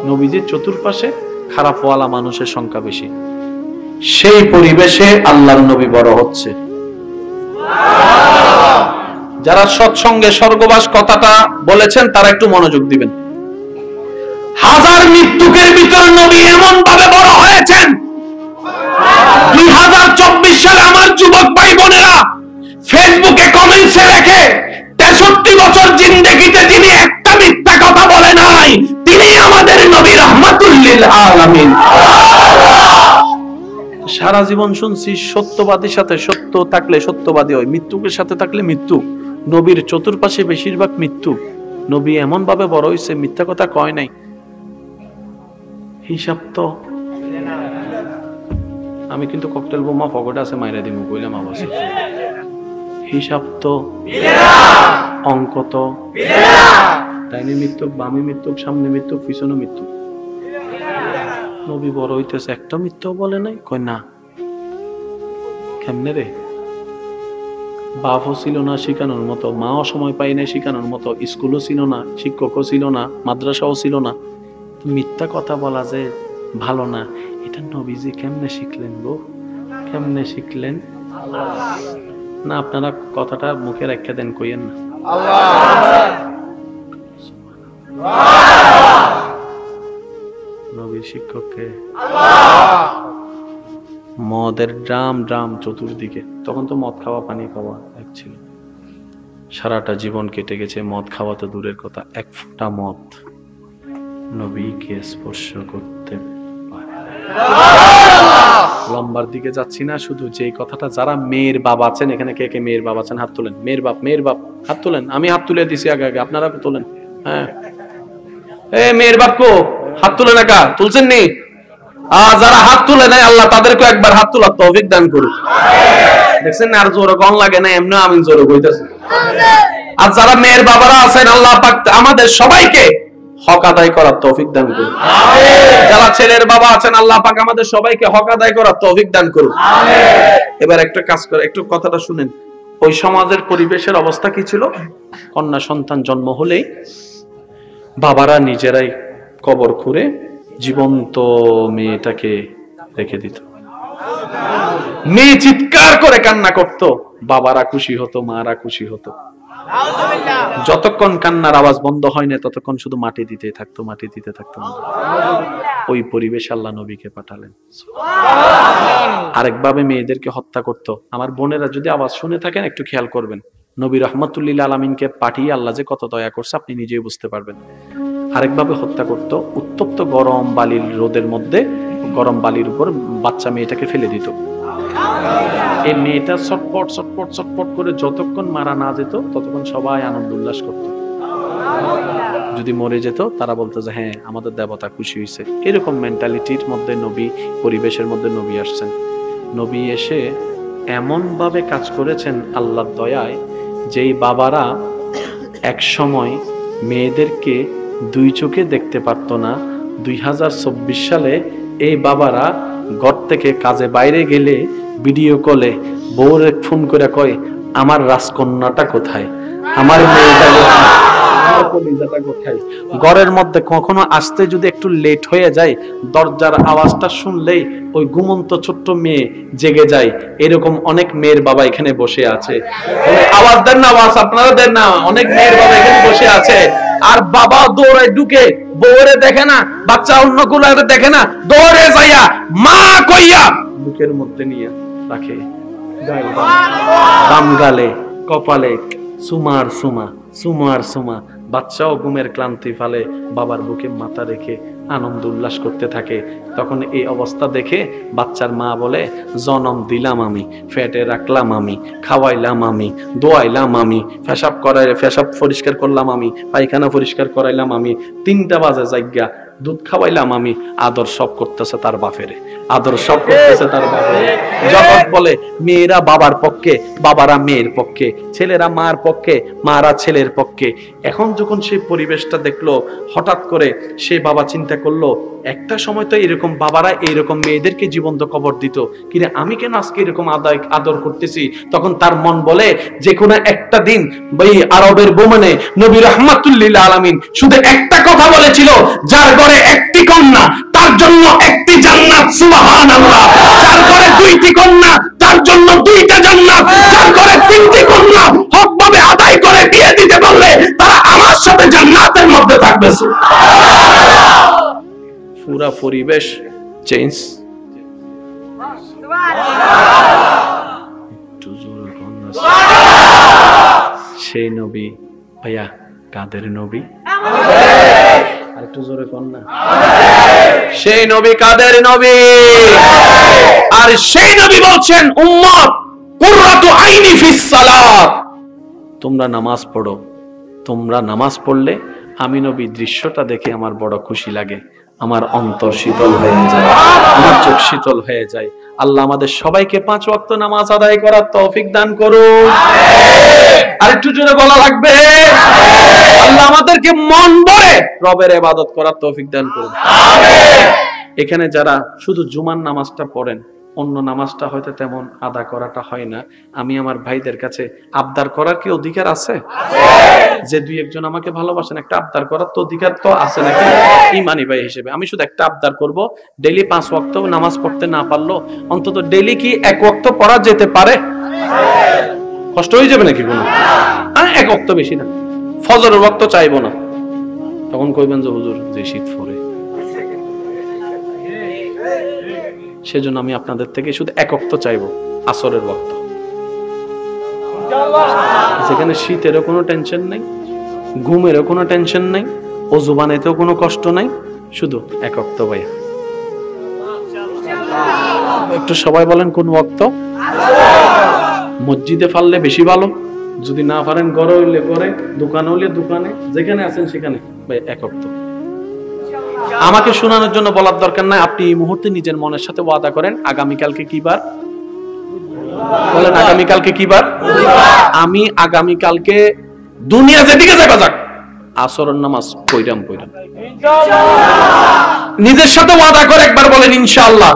নবীজির চতুর্পাশে খারাপওয়ালা মানুষের সংখ্যা বেশি। সেই পরিবেশে আল্লাহর নবী বড় হচ্ছে। যারা সৎসঙ্গে স্বর্গবাস কথাটা বলেছেন তারা একটু মনোযোগ দিবেন। হাজার মৃত্যুকের ভিতর নবী এমন ভাবে বড় হয়েছেন, 2024 সালে আমার যুবক ভাই বোনেরা ফেসবুকে কমেন্টসে লেখে 63 বছর জিন্দেগিতে যিনি একটা মিথ্যা কথা বলে নাই, তিনি আমাদের নবী রাহমাতুল লিল আলামিন। সারা জীবন শুনছি সত্যবাদীর সাথে সত্য থাকলে সত্যবাদী হয়, মৃত্যুকের সাথে থাকলে মৃত্যু। নবীর চতুর্পাশে বেশিরভাগ মৃত্যু। নবী এমন ভাবে বড় হয়েছে, মিথ্যা কথা কয় নাই। হিসাব তো আমি কিন্তু ককটেল বোমা পকেটে আছে মাইরা দিমু কইলাম আবার। হিসাব তো অঙ্ক তো ডাইনে মৃত্যু, বামে মৃত্যু, সামনে মৃত্যু, পিছনে মৃত্যু। নবী বড় হইতেছে, একটা মৃত্যু বলে নাই। কয় না, কেমনে রে? বাপও ছিল না শিখানোর মতো, মাও সময় পাই নাই শিখানোর মতো, স্কুলও ছিল না, শিক্ষকও ছিল না, মাদ্রাসাও ছিল না। মিথ্যা কথা বলা যে ভালো না, এটা নবীজি কেমনে শিখলেন গো? কেমনে শিখলেন? না আপনারা কথাটা মুখে রেখে দেন, কইেন না। নবীর শিক্ষককে মদের ড্রাম ড্রাম চতুর্দিকে, তখন তো মদ খাওয়া পানি খাওয়া এক ছিল। সারাটা জীবন কেটে গেছে, মদ খাওয়া তো দূরের কথা, এক ফোঁটা মদ নবীকে স্পর্শ করতে পারে। লম্বার দিকে যাচ্ছি না, শুধু যে কথাটা, যারা মেয়ের বাবা আছেন এখানে, কে কে মেয়ের বাবা আছেন হাত তোলেন। মেয়ের বাপ হাত তোলেন। আমি হাত তুলে দিছি আগে আগে, আপনারা তোলেন। হ্যাঁ, এ মেয়ের বাপ কো হাত তুলে না, কা তুলছেন নি? যারা হাত তুলে নাই আল্লাহ তাদেরকে একবার হাত তোলার তৌফিক দান করুক। দেখছেন না, আর জোরে কম লাগে না, এমনি আমি জোরে কইতাছি। আর যারা মেয়ের বাবারা আছেন আল্লাহ পাক আমাদের সবাইকে হক আদায় করার তৌফিক দান করুন। যারা ছেলের বাবা আছেন আল্লাহ পাক আমাদের সবাইকে হক আদায় করার তৌফিক দান করুন। এবার একটা কাজ করে, একটু কথাটা শুনেন। ওই সমাজের পরিবেশের অবস্থা কি ছিল? কন্যা সন্তান জন্ম হলেই বাবারা নিজেরাই কবর খুঁড়ে জীবন্ত মেয়েটাকে রেখে দিত। মেয়ে চিৎকার করে কান্না করত, বাবারা খুশি হতো, মারা খুশি হতো। যতক্ষণ কান্নার আওয়াজ বন্ধ হয় না ততক্ষণ শুধু মাটি দিতে থাকতো, মাটি দিতে থাকতো। ওই পরিবেশ আল্লাহ নবীকে পাঠালেন। আরেকভাবে মেয়েদেরকে হত্যা করত। আমার বোনেরা যদি আওয়াজ শুনে থাকেন একটু খেয়াল করবেন। নবী রাহমাতুল লিল আলামিনকে পাঠিয়ে আল্লাহ যে কত দয়া করছে আপনি নিজেই বুঝতে পারবেন। আরেকভাবে হত্যা করত, উত্তপ্ত গরম বালির রোদের মধ্যে, গরম বালির উপর বাচ্চা মেয়েটাকে ফেলে দিত। এই মেয়েটা ছটপট ছটপট ছটপট করে যতক্ষণ মারা না যেত ততক্ষণ সবাই আনন্দ উল্লাস করত। যদি মরে যেত তারা বলতো যে হ্যাঁ আমাদের দেবতা খুশি হয়েছে। এরকম মেন্টালিটির মধ্যে নবী, পরিবেশের মধ্যে নবী আসছেন। নবী এসে এমন ভাবে কাজ করেছেন আল্লাহর দয়ায়, যেই বাবারা এক সময় মেয়েদেরকে দুই চোখে দেখতে পারত না, 2024 সালে এই বাবারা ঘর থেকে কাজে বাইরে গেলে ভিডিও কলে বউরে ফোন করে কয় আমার রাজকন্যাটা কোথায়, আমার মেয়েটা কোথায়। ঘরের মধ্যে কখনো আসতে যদি একটু লেট হয়ে যায়, দরজার আওয়াজটা শুনলেই ওই ঘুমন্ত ছোট্ট মেয়ে জেগে যায়। এরকম অনেক মেয়ের বাবা এখানে বসে আছে। আওয়াজ দেন না, আওয়াজ আপনারা দেন না। অনেক মেয়ের বাবা এখানে বসে আছে। আর বাবা দৌড়ে ঢুকে, বউরে দেখে না, বাচ্চা অন্য কোলে দেখে না, দৌড়ে যাইয়া মা কইয়া বুকের মধ্যে নিয়ে রাখে, বাম গালে কপালে সুমার সুমা, সুমার সুমা। বাচ্চাও ঘুমের ক্লান্তি ফালে বাবার বুকে মাথা রেখে আনন্দ উল্লাস করতে থাকে। তখন এই অবস্থা দেখে বাচ্চার মা বলে, জনম দিলাম আমি, ফেটে রাখলাম আমি, খাওয়াইলাম আমি, দোয়াইলাম আমি, পেশাব পরিষ্কার করলাম আমি, পায়খানা পরিষ্কার করাইলাম আমি, 3টা বাজে জায়গা দুধ খাওয়াইলাম আমি। আদর সব করতেছে তার বাপেরে, আদর সব করতেছে তার বাপেরে। জগৎ বলে মেয়েরা বাবার পক্ষে, বাবারা মেয়ের পক্ষে, ছেলেরা মার পক্ষে, মারা ছেলের পক্ষে। এখন যখন সেই পরিবেশটা দেখলো, হঠাৎ করে সে বাবা চিন্তা করলো, একটা সময় তো এরকম বাবারা এইরকম মেয়েদেরকে জীবন্ত কবর দিত, কিন্তু আমি কেন আজকে এরকম আদর করতেছি? তখন তার মন বলে, যে কোনো একটা দিন ভাই আরবের বোমানে নবী রাহমাতুল্লিল আলামিন শুধু একটা কথা বলেছিল, যার ঘরে একটি কন্যা তার জন্য একটি জান্নাত, সুবহানাল্লাহ। যার ঘরে 2টি কন্যা তার জন্য 2টা জান্নাত, যার ঘরে 3টি কন্যা হকভাবে আদায় করে বিয়ে দিতে পারলে তারা আমার সাথে জান্নাতের মধ্যে থাকবে। পুরা পরিবেশ চেঞ্জ। সেই নবী ভাইয়া কাদের নবী? আরেকটু জোরে কর না। সেই নবী কাদের নবী? আর সেই নবী বলছেন, উম্মত কুররাতু আইনি ফিস সালাত, তোমরা নামাজ পড়ো। তোমরা নামাজ পড়লে আমি নবী দৃশ্যটা দেখে আমার বড় খুশি লাগে, আমার অন্তর শীতল হয়ে যায়, আমার চোখ শীতল হয়ে যায়। আল্লাহ আমাদের সবাইকে 5 ওয়াক্ত নামাজ আদায় করার তৌফিক দান করুন। আরেকটু জোরে বলা লাগবে। আল্লাহ আমাদেরকে মন ভরে রবের ইবাদত করার তৌফিক দান করুন। এখানে যারা শুধু জুমার নামাজটা পড়েন, অন্য নামাজটা হয়তো তেমন আদা করাটা হয় না, আমি আমার ভাইদের কাছে আবদার করার কি অধিকার আছে? যে 2-1 আমাকে ভালোবাসেন, একটা আবদার করার তো অধিকার তো আছে নাকি? ইমানি ভাই হিসেবে আমি শুধু একটা আবদার করব, ডেইলি 5 ওয়াক্ত নামাজ পড়তে না পারলো অন্তত ডেইলি কি 1 ওয়াক্ত পড়া যেতে পারে? কষ্ট হয়ে যাবে নাকি কোনো? 1 ওয়াক্ত, বেশি না। ফজরের ওয়াক্ত চাইবো না, তখন কইবেন যে হুজুর যে শীত পড়ে। সেজন্য আমি আপনাদের থেকে শুধু 1 ওয়াক্ত চাইবো, আসরের ওয়াক্ত, যেখানে শীতেরও কোনো টেনশন নাই, ঘুমেরও কোনো টেনশন নাই, ওযু বানাইতেও কোনো কষ্ট নাই, শুধু 1 ওয়াক্ত ভাইয়া। একটু সবাই বলেন কোন ওয়াক্ত? মসজিদে পারলে বেশি ভালো, যদি না পারেন ঘরে হইলে ঘরে, দোকানে হইলে দোকানে, যেখানে আছেন সেখানে ভাই 1 ওয়াক্ত। আমাকে শোনানোর জন্য বলার দরকার নাই, আপনি এই মুহূর্তে নিজের মনের সাথে ওয়াদা করেন, আগামীকালকে কি বার? বলেন আগামীকালকে কি বার? আমি আগামীকালকে দুনিয়া যেদিকে যাবা যাক আসরের নামাজ পড়াম। নিজের সাথে ওয়াদা করে একবার বলেন ইনশাআল্লাহ।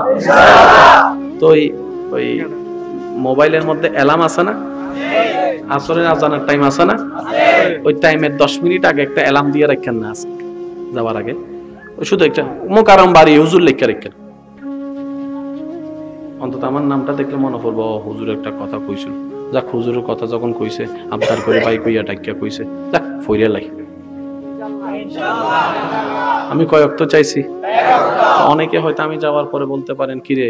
তো ওই মোবাইলের মধ্যে অ্যালার্ম আছে না, আসরের আজানের টাইম আছে না, ওই টাইমের 10 মিনিট আগে একটা অ্যালার্ম দিয়ে রাখেন না, যাওয়ার আগে শুধু একটা মোকাররম বাড়ি হুজুর লেখা রাখেন, অন্তত আমার নামটা দেখলে মনে পড়বো হুজুর একটা কথা কইছিল। যাক, হুজুরের কথা যখন কইছে আবদার করে ভাই কইয়া টাইকা কইছে, যাক ফইরা লাই। আমি কয় ওয়াক্ত চাইছি? অনেকে হয়তো আমি যাওয়ার পরে বলতে পারেন, কিরে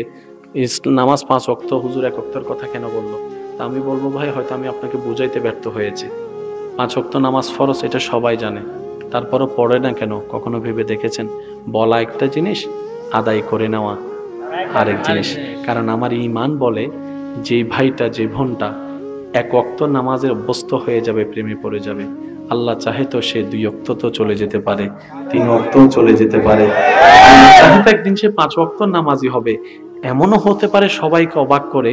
নামাজ 5 ওয়াক্ত, হুজুর 1 ওয়াক্তের কথা কেন বললো? তা আমি বলবো, ভাই হয়তো আমি আপনাকে বুঝাইতে ব্যর্থ হয়েছি। 5 ওয়াক্ত নামাজ ফরজ, এটা সবাই জানে, তারপরও পড়ে না কেন? কখনো ভেবে দেখেছেন? বলা একটা জিনিস, আদায় করে নেওয়া আরেক জিনিস। কারণ আমার ঈমান বলে, যে ভাইটা যে বোনটা 1 ওয়াক্ত নামাজের অভ্যস্ত হয়ে যাবে, প্রেমে পড়ে যাবে, আল্লাহ চাহে তো সে 2 ওয়াক্ত তো চলে যেতে পারে, 3 ওয়াক্তও চলে যেতে পারে। আল্লাহ চাহে তো একদিন সে 5 ওয়াক্ত নামাজি হবে। এমনও হতে পারে সবাইকে অবাক করে,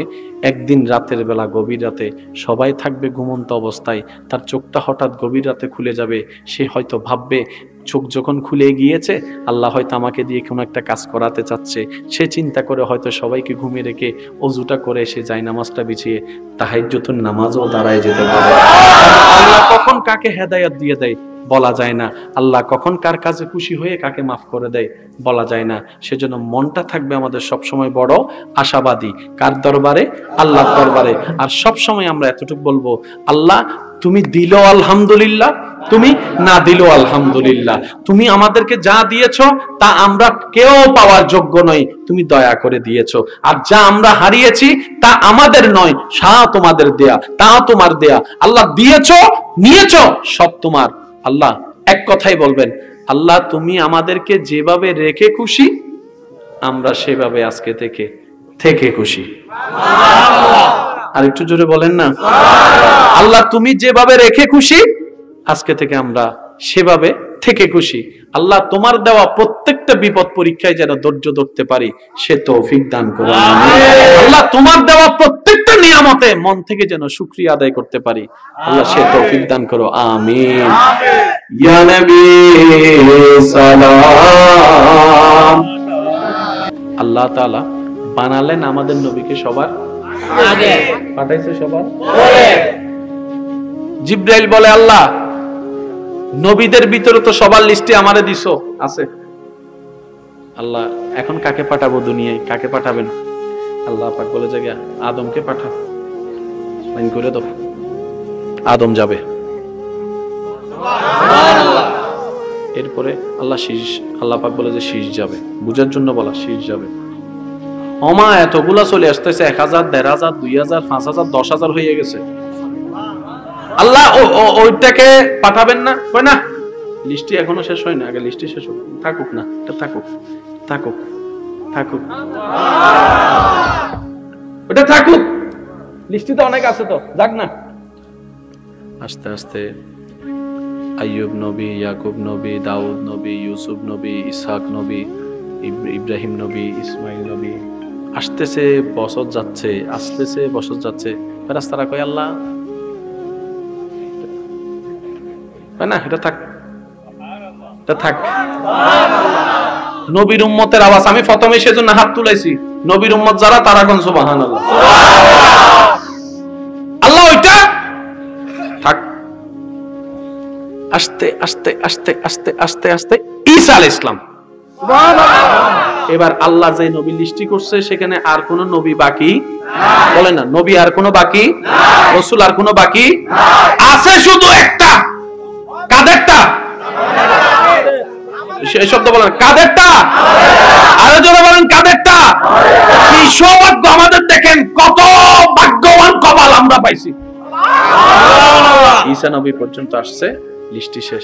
একদিন রাতের বেলা গভীর রাতে সবাই থাকবে ঘুমন্ত অবস্থায়, তার চোখটা হঠাৎ গভীর রাতে খুলে যাবে। সে হয়তো ভাববে, চোখ যখন খুলে গিয়েছে আল্লাহ হয়তো আমাকে দিয়ে কোনো একটা কাজ করাতে চাচ্ছে। সে চিন্তা করে হয়তো সবাইকে ঘুমিয়ে রেখে ওযুটা করে সে জায়নামাজটা বিছিয়ে তাহাজ্জুদের নামাজও দাঁড়ায় যেতে পারে। আল্লাহ কখন কাকে হেদায়েত দিয়ে দেয় বলা যায় না। আল্লাহ কখন কার কাজে খুশি হয়ে কাকে মাফ করে দেয় বলা যায় না। সেজন্য মনটা থাকবে আমাদের সবসময় বড় আশাবাদী। কার দরবারে? আল্লাহর দরবারে। আর সবসময় আমরা এতটুকু বলবো, আল্লাহ তুমি দিলো আলহামদুলিল্লাহ, তুমি না দিলো আলহামদুলিল্লাহ, তুমি আমাদেরকে যা দিয়েছো তা আমরা কেউ পাওয়ার যোগ্য নই, তুমি দয়া করে দিয়েছো। আর যা আমরা হারিয়েছি তা আমাদের নয়, সা তোমাদের দেয়া, তা তোমার দেয়া। আল্লাহ দিয়েছো, নিয়েছো, সব তোমার। আল্লাহ এক কথাই বলবেন, আল্লাহ তুমি আমাদেরকে যেভাবে রেখে খুশি আমরা সেভাবে আজকে থেকে খুশি। আর একটু জোরে বলেন না, আল্লাহ তুমি যেভাবে রেখে খুশি আজকে থেকে আমরা সেভাবে থেকে খুশি। আল্লাহ তোমার দেওয়া প্রত্যেকটা বিপদ পরীক্ষায় যেন ধৈর্য ধরতে পারি সে তৌফিক দান করো। আল্লাহ তোমার দেওয়া প্রত্যেকটা নিয়ামতে মন থেকে যেন শুকরিয়া আদায় করতে পারি, আল্লাহ সে তৌফিক দান করো। আমিন। ইয়া নবী সালাম। আল্লাহ তাআলা বানালেন আমাদের নবীকে সবার আগে, পাঠাইছে সবার পরে। জিবরাইল বলে, আল্লাহ নবীদের ভিতরে তো সবার লিস্টে আমারে দিছো, আছে। আল্লাহ এখন কাকে পাঠাবো দুনিয়ায়, কাকে পাঠাবেন? আল্লাহ পাক বলে যে আদমকে পাঠা, লাইন করে দাও, আদম যাবে। এরপরে আল্লাহ পাক বলে যে শীষ যাবে, বুঝার জন্য বলা শীষ যাবে। ওমা এতগুলা চলে আসতেছে, 1000, 1500, 2000, 5000, 10,000 হয়ে গেছে। আল্লাহ ওইটাকে পাঠাবেন না? কয় না, লিস্টি এখনো শেষ হয় না, আগে লিস্টি শেষ হোক। থাকুক না, এটা থাকুক, থাকুক, থাকুক, ওটা থাকুক, লিস্টিতে অনেক আছে তো, যাক না। আস্তে আস্তে আইয়ুব নবী, ইয়াকুব নবী, দাউদ নবী, ইউসুফ নবী, ইসহাক নবী, ইব্রাহিম নবী, ইসমাইল নবী, আসতেছে বছর যাচ্ছে, আসতেছে বছর যাচ্ছে। ফেরেশতারা কয় আল্লাহ না, এটা থাক, এটা থাক। নবীর উম্মতের আওয়াজ আমি প্রথমে সেজন্য হাত তুলাইছি, নবীর উম্মত যারা তারা কোন সুবহানাল্লাহ। আল্লাহ ওইটা থাক। আস্তে আস্তে আস্তে আস্তে আস্তে আস্তে ঈসা আলাইহিস সালাম, এবার আল্লাহ যে নবী লিস্টি করছে সেখানে আর কোন নবী বাকি বলে না, নবী আর কোন বাকি, রাসূল আর কোন বাকি আছে, শুধু একটা। কাদেরটা? সেই শব্দ বলেন, কাদেরটা? আরো জোরে বলেন, কাদেরটা? কি সৌভাগ্য আমাদের, দেখেন কত ভাগ্যবান কপাল আমরা পাইছি। ঈসা নবী পর্যন্ত আসছে, লিস্টি শেষ।